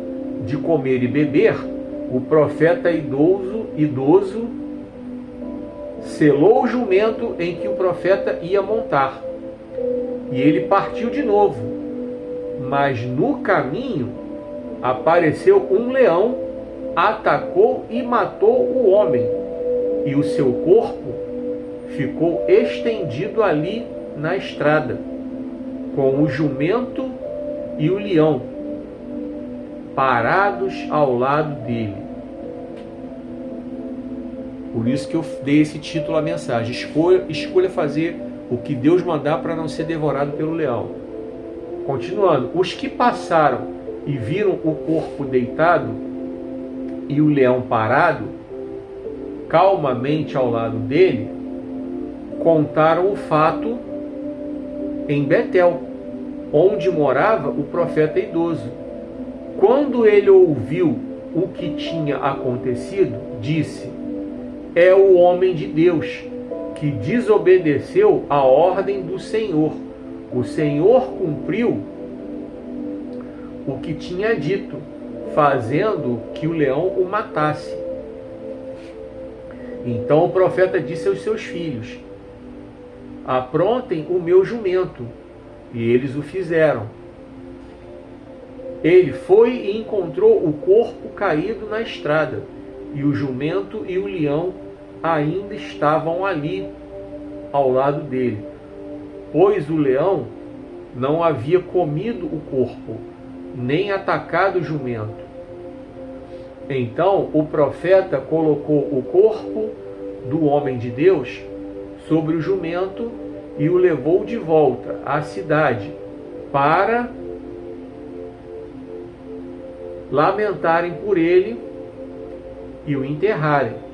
de comer e beber, o profeta idoso selou o jumento em que o profeta ia montar. E ele partiu de novo. Mas no caminho apareceu um leão, atacou e matou o homem. E o seu corpo ficou estendido ali na estrada, com o jumento e o leão parados ao lado dele. Por isso que eu dei esse título à mensagem. Escolha fazer o que Deus mandar para não ser devorado pelo leão. Continuando. Os que passaram e viram o corpo deitado e o leão parado calmamente ao lado dele, contaram o fato em Betel, onde morava o profeta idoso. Quando ele ouviu o que tinha acontecido, disse: é o homem de Deus que desobedeceu a ordem do Senhor. O Senhor cumpriu o que tinha dito, fazendo que o leão o matasse. Então o profeta disse aos seus filhos: aprontem o meu jumento. E eles o fizeram. Ele foi e encontrou o corpo caído na estrada, e o jumento e o leão ainda estavam ali ao lado dele, pois o leão não havia comido o corpo, nem atacado o jumento. Então o profeta colocou o corpo do homem de Deus sobre o jumento e o levou de volta à cidade para lamentarem por ele e o enterrarem.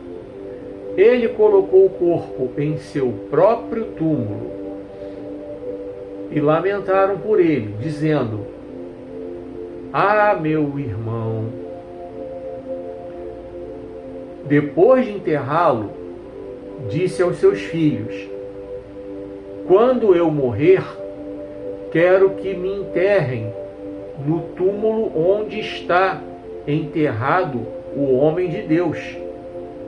Ele colocou o corpo em seu próprio túmulo e lamentaram por ele, dizendo: ah, meu irmão. Depois de enterrá-lo, disse aos seus filhos: quando eu morrer, quero que me enterrem no túmulo onde está enterrado o homem de Deus.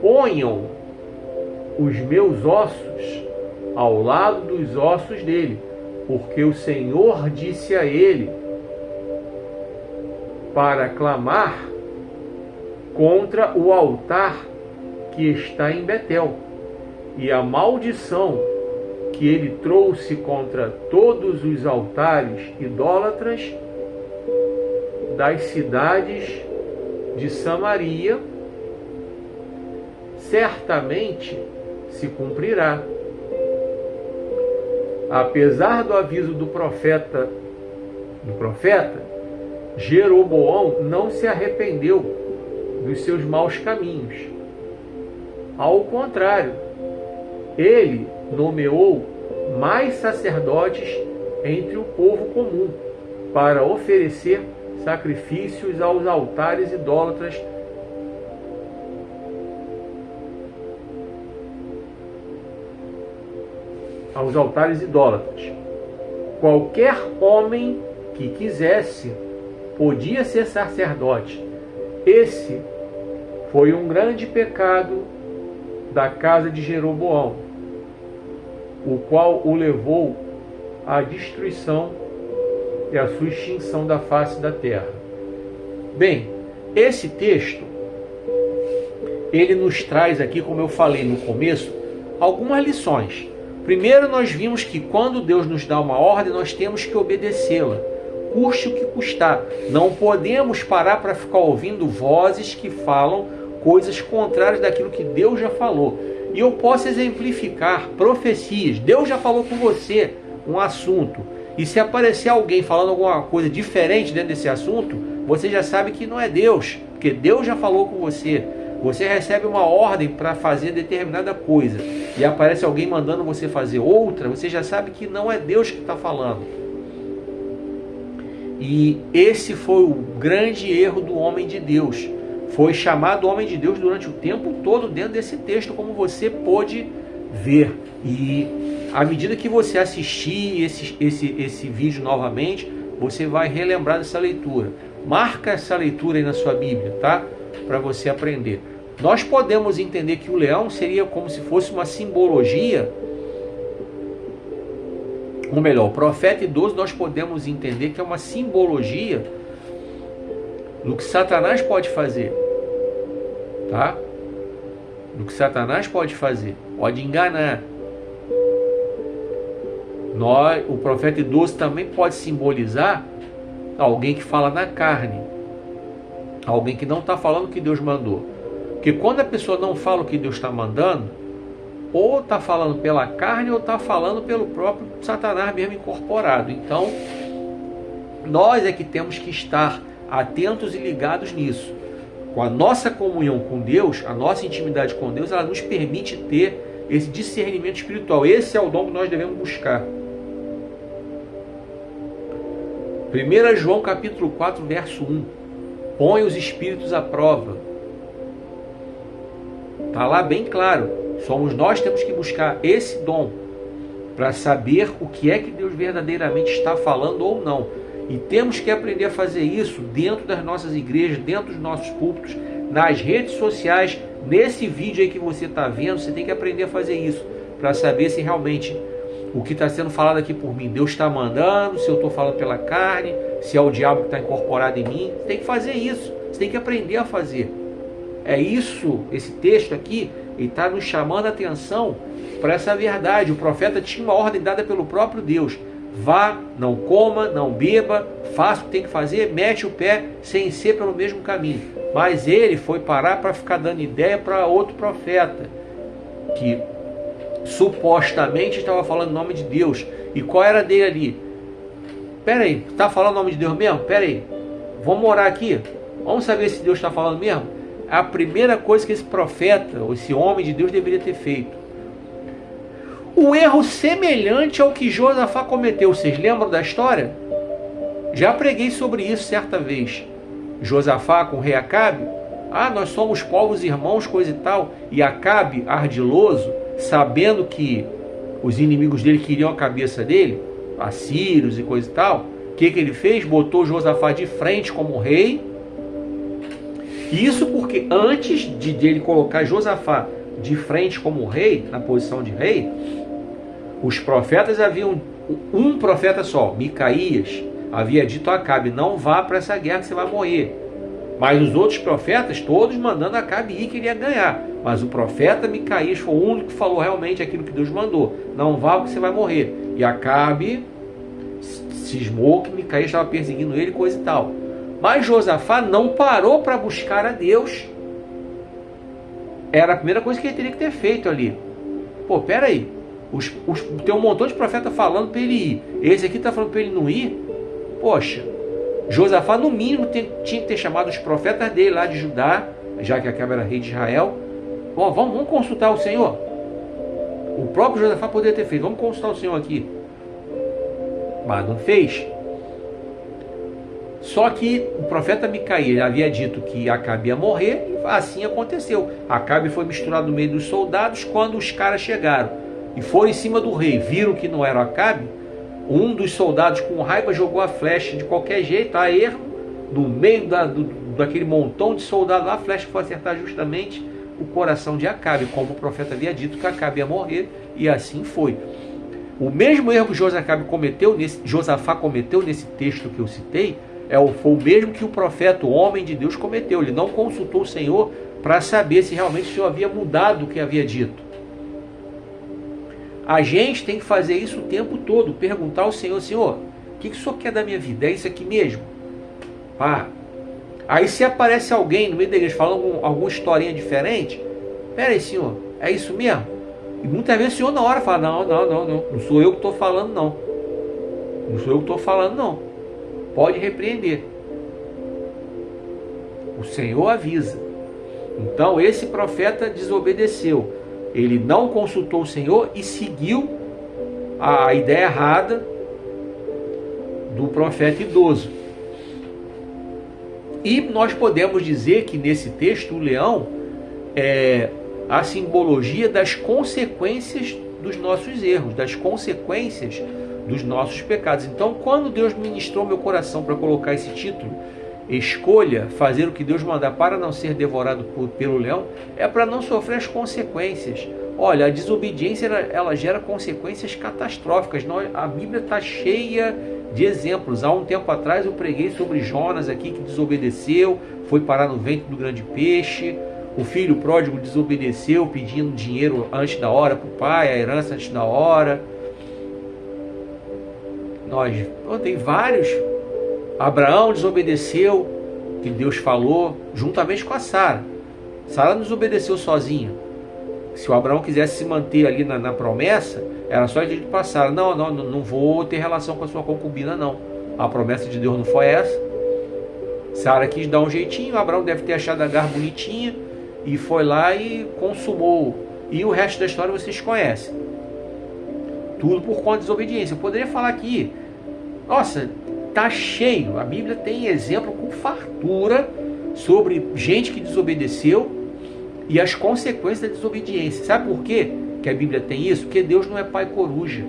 Ponham os meus ossos ao lado dos ossos dele, porque o Senhor disse a ele para clamar contra o altar que está em Betel, e a maldição que ele trouxe contra todos os altares idólatras das cidades de Samaria, certamente se cumprirá. Apesar do aviso do profeta, Jeroboão não se arrependeu dos seus maus caminhos. Ao contrário, ele nomeou mais sacerdotes entre o povo comum para oferecer sacrifícios aos altares idólatras Qualquer homem que quisesse podia ser sacerdote. Esse foi um grande pecado da casa de Jeroboão, o qual o levou à destruição e à sua extinção da face da terra. Bem, esse texto, ele nos traz aqui, como eu falei no começo, algumas lições. Primeiro, nós vimos que quando Deus nos dá uma ordem, nós temos que obedecê-la, custe o que custar. Não podemos parar para ficar ouvindo vozes que falam coisas contrárias daquilo que Deus já falou. E eu posso exemplificar profecias. Deus já falou com você um assunto, e se aparecer alguém falando alguma coisa diferente dentro desse assunto, você já sabe que não é Deus, porque Deus já falou com você. Você recebe uma ordem para fazer determinada coisa e aparece alguém mandando você fazer outra, você já sabe que não é Deus que está falando. E esse foi o grande erro do homem de Deus. Foi chamado homem de Deus durante o tempo todo dentro desse texto, como você pôde ver. E à medida que você assistir esse vídeo novamente, você vai relembrar dessa leitura. Marca essa leitura aí na sua Bíblia, tá? Para você aprender. Nós podemos entender que o leão seria como se fosse uma simbologia, ou melhor, o profeta idoso, nós podemos entender que é uma simbologia do que Satanás pode fazer, tá? Do que Satanás pode fazer, pode enganar. O profeta idoso também pode simbolizar alguém que fala na carne, alguém que não está falando o que Deus mandou. Porque quando a pessoa não fala o que Deus está mandando, ou está falando pela carne, ou está falando pelo próprio Satanás mesmo incorporado. Então, nós é que temos que estar atentos e ligados nisso. Com a nossa comunhão com Deus, a nossa intimidade com Deus, ela nos permite ter esse discernimento espiritual. Esse é o dom que nós devemos buscar. 1 João capítulo 4, verso 1. Põe os espíritos à prova. Está lá bem claro. Somos nós que temos que buscar esse dom para saber o que é que Deus verdadeiramente está falando ou não. E temos que aprender a fazer isso dentro das nossas igrejas, dentro dos nossos púlpitos, nas redes sociais. Nesse vídeo aí que você está vendo, você tem que aprender a fazer isso para saber se realmente o que está sendo falado aqui por mim, Deus está mandando, se eu estou falando pela carne, se é o diabo que está incorporado em mim. Você tem que fazer isso, você tem que aprender a fazer. É isso, esse texto aqui, ele está nos chamando a atenção para essa verdade. O profeta tinha uma ordem dada pelo próprio Deus. Vá, não coma, não beba, faça o que tem que fazer, mete o pé sem ser pelo mesmo caminho. Mas ele foi parar para ficar dando ideia para outro profeta, que supostamente estava falando em nome de Deus. E qual era dele ali? Pera aí, está falando em nome de Deus mesmo? Pera aí, vamos orar aqui, vamos saber se Deus está falando mesmo? A primeira coisa que esse profeta, ou esse homem de Deus deveria ter feito. Um erro semelhante ao que Josafá cometeu. Vocês lembram da história? Já preguei sobre isso certa vez. Josafá com o rei Acabe. Nós somos povos irmãos, coisa e tal. E Acabe, ardiloso, sabendo que os inimigos dele queriam a cabeça dele, assírios e coisa e tal, o que ele fez? Botou Josafá de frente como rei. Isso porque antes de ele colocar Josafá de frente como rei, na posição de rei, os profetas haviam, um profeta só, Micaías, havia dito a Acabe, não vá para essa guerra que você vai morrer. Mas os outros profetas, todos mandando Acabe ir, que ele ia ganhar. Mas o profeta Micaías foi o único que falou realmente aquilo que Deus mandou. Não vá porque você vai morrer. E Acabe cismou que Micaías estava perseguindo ele, coisa e tal. Mas Josafá não parou para buscar a Deus. Era a primeira coisa que ele teria que ter feito ali. Pô, pera aí. Tem um montão de profeta falando para ele ir. Esse aqui está falando para ele não ir? Poxa, Josafá no mínimo tinha que ter chamado os profetas dele lá de Judá, já que Acabe era rei de Israel. Bom, vamos consultar o Senhor. O próprio Josafá poderia ter feito. Vamos consultar o Senhor aqui. Mas não fez. Só que o profeta Micaías havia dito que Acabe ia morrer, e assim aconteceu. Acabe foi misturado no meio dos soldados. Quando os caras chegaram e foram em cima do rei, viram que não era o Acabe, um dos soldados com raiva jogou a flecha de qualquer jeito, a erro, no meio daquele montão de soldados lá. A flecha foi acertar justamente o coração de Acabe, como o profeta havia dito que Acabe ia morrer, e assim foi. O mesmo erro que Josafá cometeu nesse texto que eu citei, foi o mesmo que o profeta, o homem de Deus, cometeu. Ele não consultou o Senhor para saber se realmente o Senhor havia mudado o que havia dito. A gente tem que fazer isso o tempo todo, perguntar ao Senhor: Senhor, o que o Senhor quer da minha vida? É isso aqui mesmo? Pá. Aí se aparece alguém no meio da igreja falando alguma historinha diferente, peraí, Senhor, é isso mesmo? E muitas vezes o Senhor na hora fala: não sou eu que estou falando, não. Não sou eu que estou falando, não. Pode repreender. O Senhor avisa. Então esse profeta desobedeceu. Ele não consultou o Senhor e seguiu a ideia errada do profeta idoso. E nós podemos dizer que nesse texto o leão é a simbologia das consequências dos nossos erros, das consequências dos nossos pecados. Então, quando Deus ministrou meu coração para colocar esse título, escolha fazer o que Deus mandar para não ser devorado pelo leão, é para não sofrer as consequências. Olha, a desobediência ela gera consequências catastróficas. A Bíblia está cheia de exemplos. Há um tempo atrás eu preguei sobre Jonas aqui, que desobedeceu, foi parar no ventre do grande peixe. O filho pródigo desobedeceu, pedindo dinheiro antes da hora para o pai, a herança antes da hora. Tem vários. Abraão desobedeceu que Deus falou, juntamente com a Sara. Sara não desobedeceu sozinha. Se o Abraão quisesse se manter ali na promessa, era só ele para Sara: não vou ter relação com a sua concubina, não. A promessa de Deus não foi essa. Sara quis dar um jeitinho, Abraão deve ter achado Agar bonitinha e foi lá e consumou. E o resto da história vocês conhecem. Tudo por conta de desobediência. Eu poderia falar aqui, nossa, tá cheio. A Bíblia tem exemplo com fartura sobre gente que desobedeceu e as consequências da desobediência. Sabe por quê que a Bíblia tem isso? Porque Deus não é pai coruja.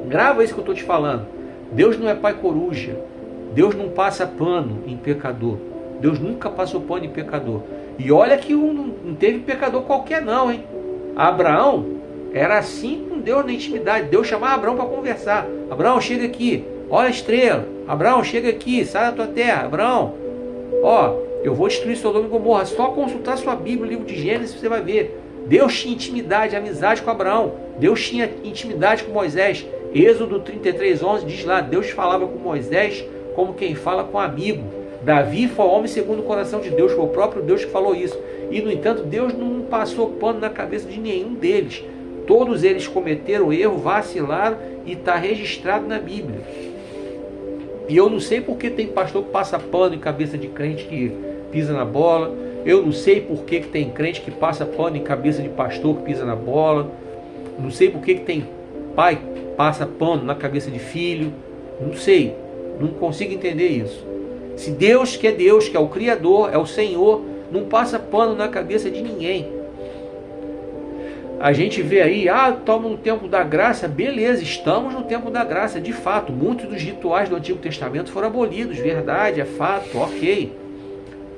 Grava isso que eu estou te falando. Deus não é pai coruja. Deus não passa pano em pecador. Deus nunca passou pano em pecador. E olha que não teve pecador qualquer não, hein? Abraão era assim com Deus na intimidade. Deus chamava Abraão para conversar. Abraão, chega aqui. Olha a estrela. Abraão, chega aqui. Sai da tua terra. Abraão, eu vou destruir Sodoma e Gomorra. Só consultar sua Bíblia, o livro de Gênesis, você vai ver. Deus tinha intimidade, amizade com Abraão. Deus tinha intimidade com Moisés. Êxodo 33:11 diz lá: Deus falava com Moisés como quem fala com amigo. Davi foi homem segundo o coração de Deus. Foi o próprio Deus que falou isso. E no entanto, Deus não passou pano na cabeça de nenhum deles. Todos eles cometeram erro, vacilaram, e está registrado na Bíblia. E eu não sei porque tem pastor que passa pano em cabeça de crente que pisa na bola. Eu não sei porque que tem crente que passa pano em cabeça de pastor que pisa na bola. Não sei porque que tem pai que passa pano na cabeça de filho. Não sei. Não consigo entender isso. Se Deus, que é o Criador, é o Senhor, não passa pano na cabeça de ninguém. A gente vê aí, estamos no tempo da graça. Beleza, estamos no tempo da graça, de fato. Muitos dos rituais do Antigo Testamento foram abolidos, verdade, é fato, ok.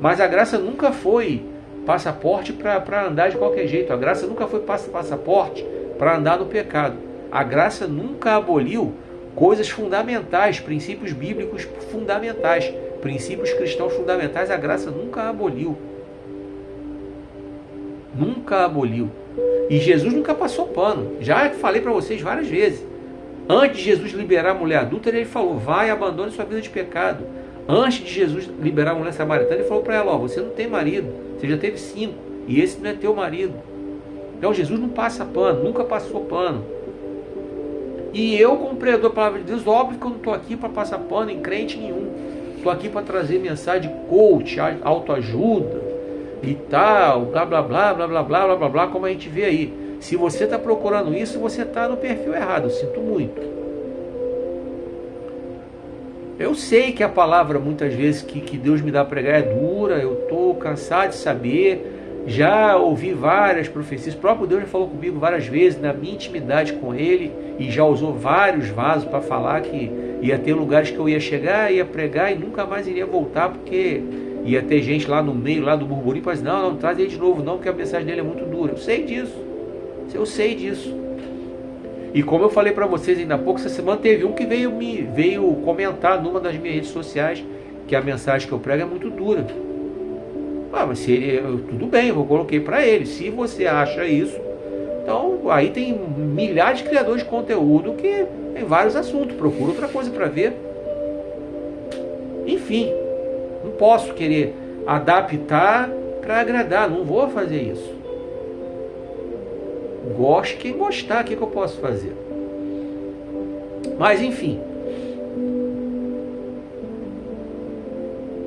Mas a graça nunca foi passaporte para andar de qualquer jeito. A graça nunca foi passaporte para andar no pecado. A graça nunca aboliu coisas fundamentais, princípios bíblicos fundamentais, princípios cristãos fundamentais. A graça nunca aboliu. Nunca aboliu. E Jesus nunca passou pano. Já falei para vocês várias vezes. Antes de Jesus liberar a mulher adúltera, ele falou: vai e abandone sua vida de pecado. Antes de Jesus liberar a mulher samaritana, ele falou para ela: você não tem marido, você já teve 5, e esse não é teu marido. Então Jesus não passa pano, nunca passou pano. E eu, como pregador da palavra de Deus, óbvio que eu não estou aqui para passar pano em crente nenhum. Estou aqui para trazer mensagem de coach, autoajuda e tal, blá blá blá blá blá blá blá blá blá, como a gente vê aí. Se você está procurando isso, você está no perfil errado, eu sinto muito. Eu sei que a palavra, muitas vezes, que Deus me dá a pregar é dura, eu estou cansado de saber, já ouvi várias profecias, o próprio Deus já falou comigo várias vezes, na minha intimidade com Ele, e já usou vários vasos para falar que ia ter lugares que eu ia chegar, ia pregar e nunca mais iria voltar, porque ia ter gente lá no meio, lá do burburinho, para dizer, não, traz ele de novo não, porque a mensagem dele é muito dura. Eu sei disso. E como eu falei para vocês ainda há pouco, essa semana teve um que veio comentar numa das minhas redes sociais que a mensagem que eu prego é muito dura. Mas se ele, tudo bem, eu coloquei para ele. Se você acha isso, então aí tem milhares de criadores de conteúdo que tem vários assuntos. Procura outra coisa para ver. Enfim, não posso querer adaptar para agradar, não vou fazer isso. Goste quem gostar, o que eu posso fazer? Mas enfim,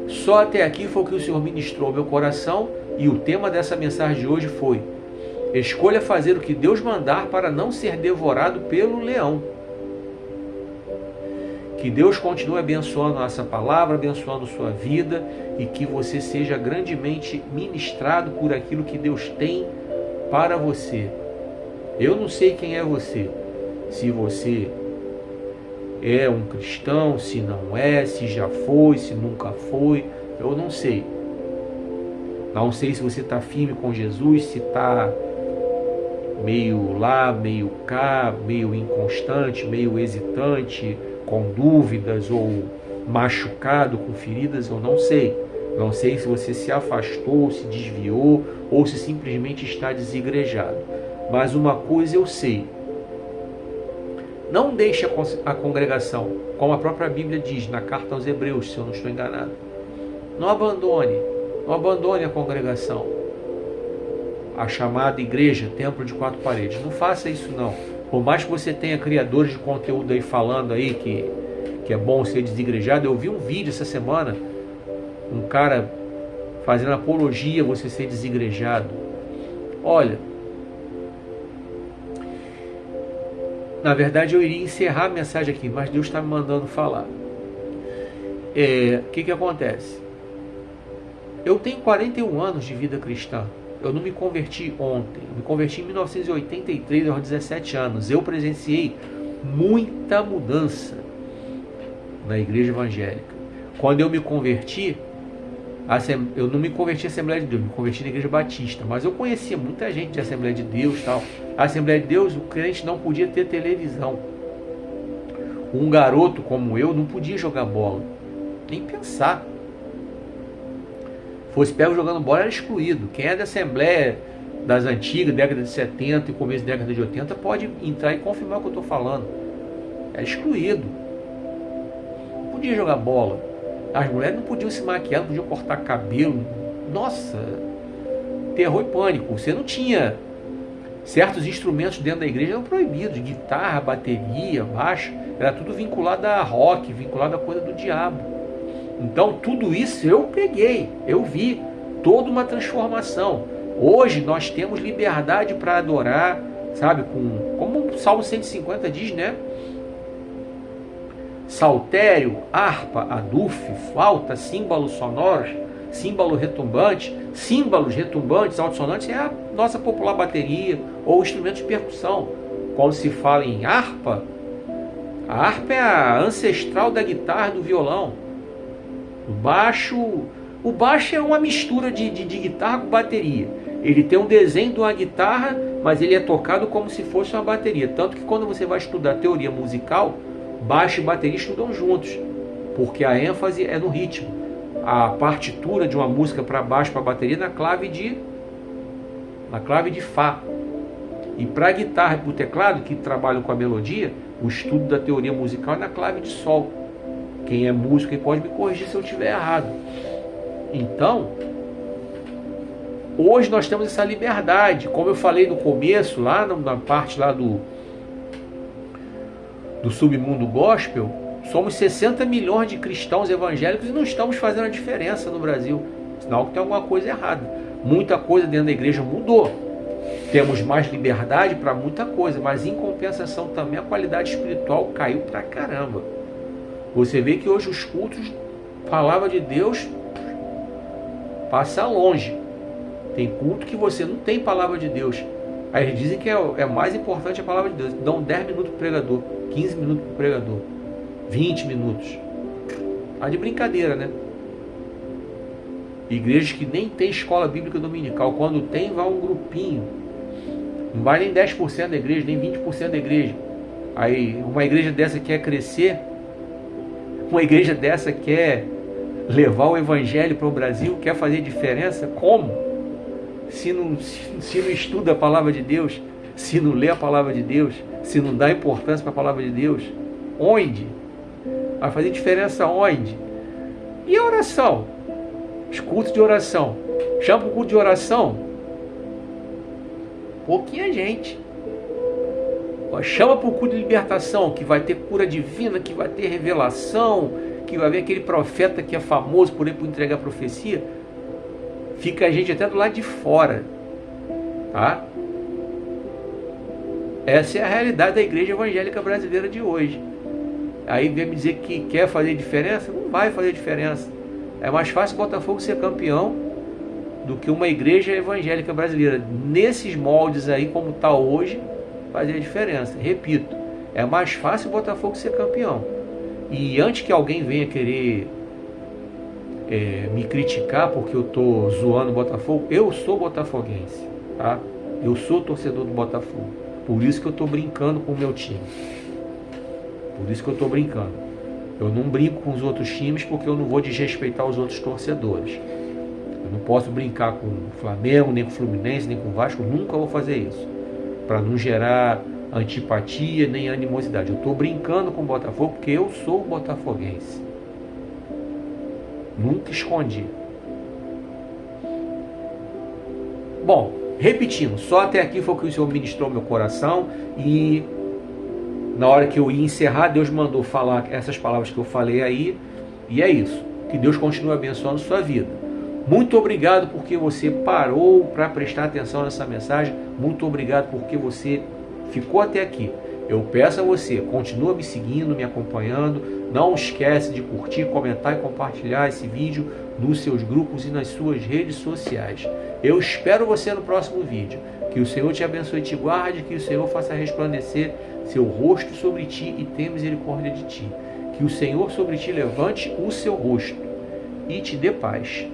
só até aqui foi o que o Senhor ministrou ao meu coração, e o tema dessa mensagem de hoje foi: escolha fazer o que Deus mandar para não ser devorado pelo leão. Que Deus continue abençoando essa palavra, abençoando sua vida, e que você seja grandemente ministrado por aquilo que Deus tem para você. Eu não sei quem é você, se você é um cristão, se não é, se já foi, se nunca foi, eu não sei. Não sei se você está firme com Jesus, se está meio lá, meio cá, meio inconstante, meio hesitante, com dúvidas, ou machucado, com feridas, eu não sei. Não sei se você se afastou, se desviou, ou se simplesmente está desigrejado. Mas uma coisa eu sei: não deixe a congregação, como a própria Bíblia diz na carta aos Hebreus, se eu não estou enganado. Não abandone a congregação, a chamada igreja, templo de 4 paredes. Não faça isso não. Por mais que você tenha criadores de conteúdo aí falando aí que é bom ser desigrejado, eu vi um vídeo essa semana, um cara fazendo apologia a você ser desigrejado. Olha, na verdade eu iria encerrar a mensagem aqui, mas Deus está me mandando falar. O que acontece? Eu tenho 41 anos de vida cristã. Eu não me converti ontem. Eu me converti em 1983, aos 17 anos. Eu presenciei muita mudança na igreja evangélica. Quando eu me converti, eu não me converti à Assembleia de Deus, me converti na Igreja Batista, mas eu conhecia muita gente de Assembleia de Deus e tal. A Assembleia de Deus, o crente não podia ter televisão. Um garoto como eu não podia jogar bola, nem pensar. Fosse pego jogando bola, era excluído. Quem é da Assembleia das antigas, década de 70 e começo da década de 80, pode entrar e confirmar o que eu estou falando. Era excluído. Não podia jogar bola. As mulheres não podiam se maquiar, não podiam cortar cabelo. Nossa, terror e pânico. Você não tinha... Certos instrumentos dentro da igreja eram proibidos. Guitarra, bateria, baixo. Era tudo vinculado a rock, vinculado a coisa do diabo. Então tudo isso eu peguei. Eu vi toda uma transformação. Hoje nós temos liberdade para adorar, sabe? Como o Salmo 150 diz, né? Saltério, harpa, adufe, flauta, símbolos sonoros, símbolo retumbante, símbolos retumbantes, altissonantes, é a nossa popular bateria ou instrumento de percussão. Quando se fala em harpa, a harpa é a ancestral da guitarra e do violão. O baixo é uma mistura de guitarra com bateria. Ele tem um desenho de uma guitarra, mas ele é tocado como se fosse uma bateria. Tanto que quando você vai estudar teoria musical, baixo e bateria estudam juntos, porque a ênfase é no ritmo. A partitura de uma música para baixo, para bateria, na clave de Fá. E para a guitarra e para o teclado, que trabalham com a melodia, o estudo da teoria musical é na clave de Sol. Quem é músico pode me corrigir se eu estiver errado. Então, hoje nós temos essa liberdade. Como eu falei no começo, lá na parte lá do submundo gospel, somos 60 milhões de cristãos evangélicos e não estamos fazendo a diferença no Brasil. Sinal que tem alguma coisa errada. Muita coisa dentro da igreja mudou. temos mais liberdade para muita coisa, mas em compensação também a qualidade espiritual caiu pra caramba. Você vê que hoje os cultos, palavra de Deus, passa longe. Tem culto que você não tem palavra de Deus. Aí eles dizem que é mais importante a palavra de Deus. Dão 10 minutos para o pregador, 15 minutos para o pregador, 20 minutos. Tá de brincadeira, né? Igrejas que nem tem escola bíblica dominical. Quando tem, vai um grupinho. Não vai nem 10% da igreja, nem 20% da igreja. Aí uma igreja dessa quer crescer, uma igreja dessa quer levar o evangelho para o Brasil, quer fazer diferença. Como? Se não estuda a palavra de Deus, se não lê a palavra de Deus, se não dá importância para a palavra de Deus, onde? Vai fazer diferença onde? E a oração? Os cultos de oração. Chama para o culto de oração pouquinha gente. Chama para o culto de libertação, que vai ter cura divina, que vai ter revelação, que vai ver aquele profeta que é famoso por entregar profecia. Fica a gente até do lado de fora, tá? Essa é a realidade da igreja evangélica brasileira de hoje. Aí vem me dizer que quer fazer diferença? Não vai fazer diferença. É mais fácil o Botafogo ser campeão do que uma igreja evangélica brasileira. Nesses moldes aí, como está hoje, fazer a diferença. Repito, é mais fácil o Botafogo ser campeão. E antes que alguém venha querer me criticar porque eu estou zoando o Botafogo, eu sou botafoguense, tá? Eu sou torcedor do Botafogo. Por isso que eu estou brincando com o meu time. Por isso que eu estou brincando. Eu não brinco com os outros times porque eu não vou desrespeitar os outros torcedores. Eu não posso brincar com o Flamengo, nem com o Fluminense, nem com o Vasco. Nunca vou fazer isso. Para não gerar antipatia nem animosidade. Eu estou brincando com o Botafogo porque eu sou botafoguense. Nunca escondi. Bom, repetindo, só até aqui foi o que o Senhor ministrou meu coração. E na hora que eu ia encerrar, Deus mandou falar essas palavras que eu falei aí. E é isso. Que Deus continue abençoando sua vida. Muito obrigado porque você parou para prestar atenção nessa mensagem. Muito obrigado porque você ficou até aqui. Eu peço a você, continua me seguindo, me acompanhando. Não esquece de curtir, comentar e compartilhar esse vídeo nos seus grupos e nas suas redes sociais. Eu espero você no próximo vídeo. Que o Senhor te abençoe e te guarde, que o Senhor faça resplandecer seu rosto sobre ti e tenha misericórdia de ti. Que o Senhor sobre ti levante o seu rosto e te dê paz.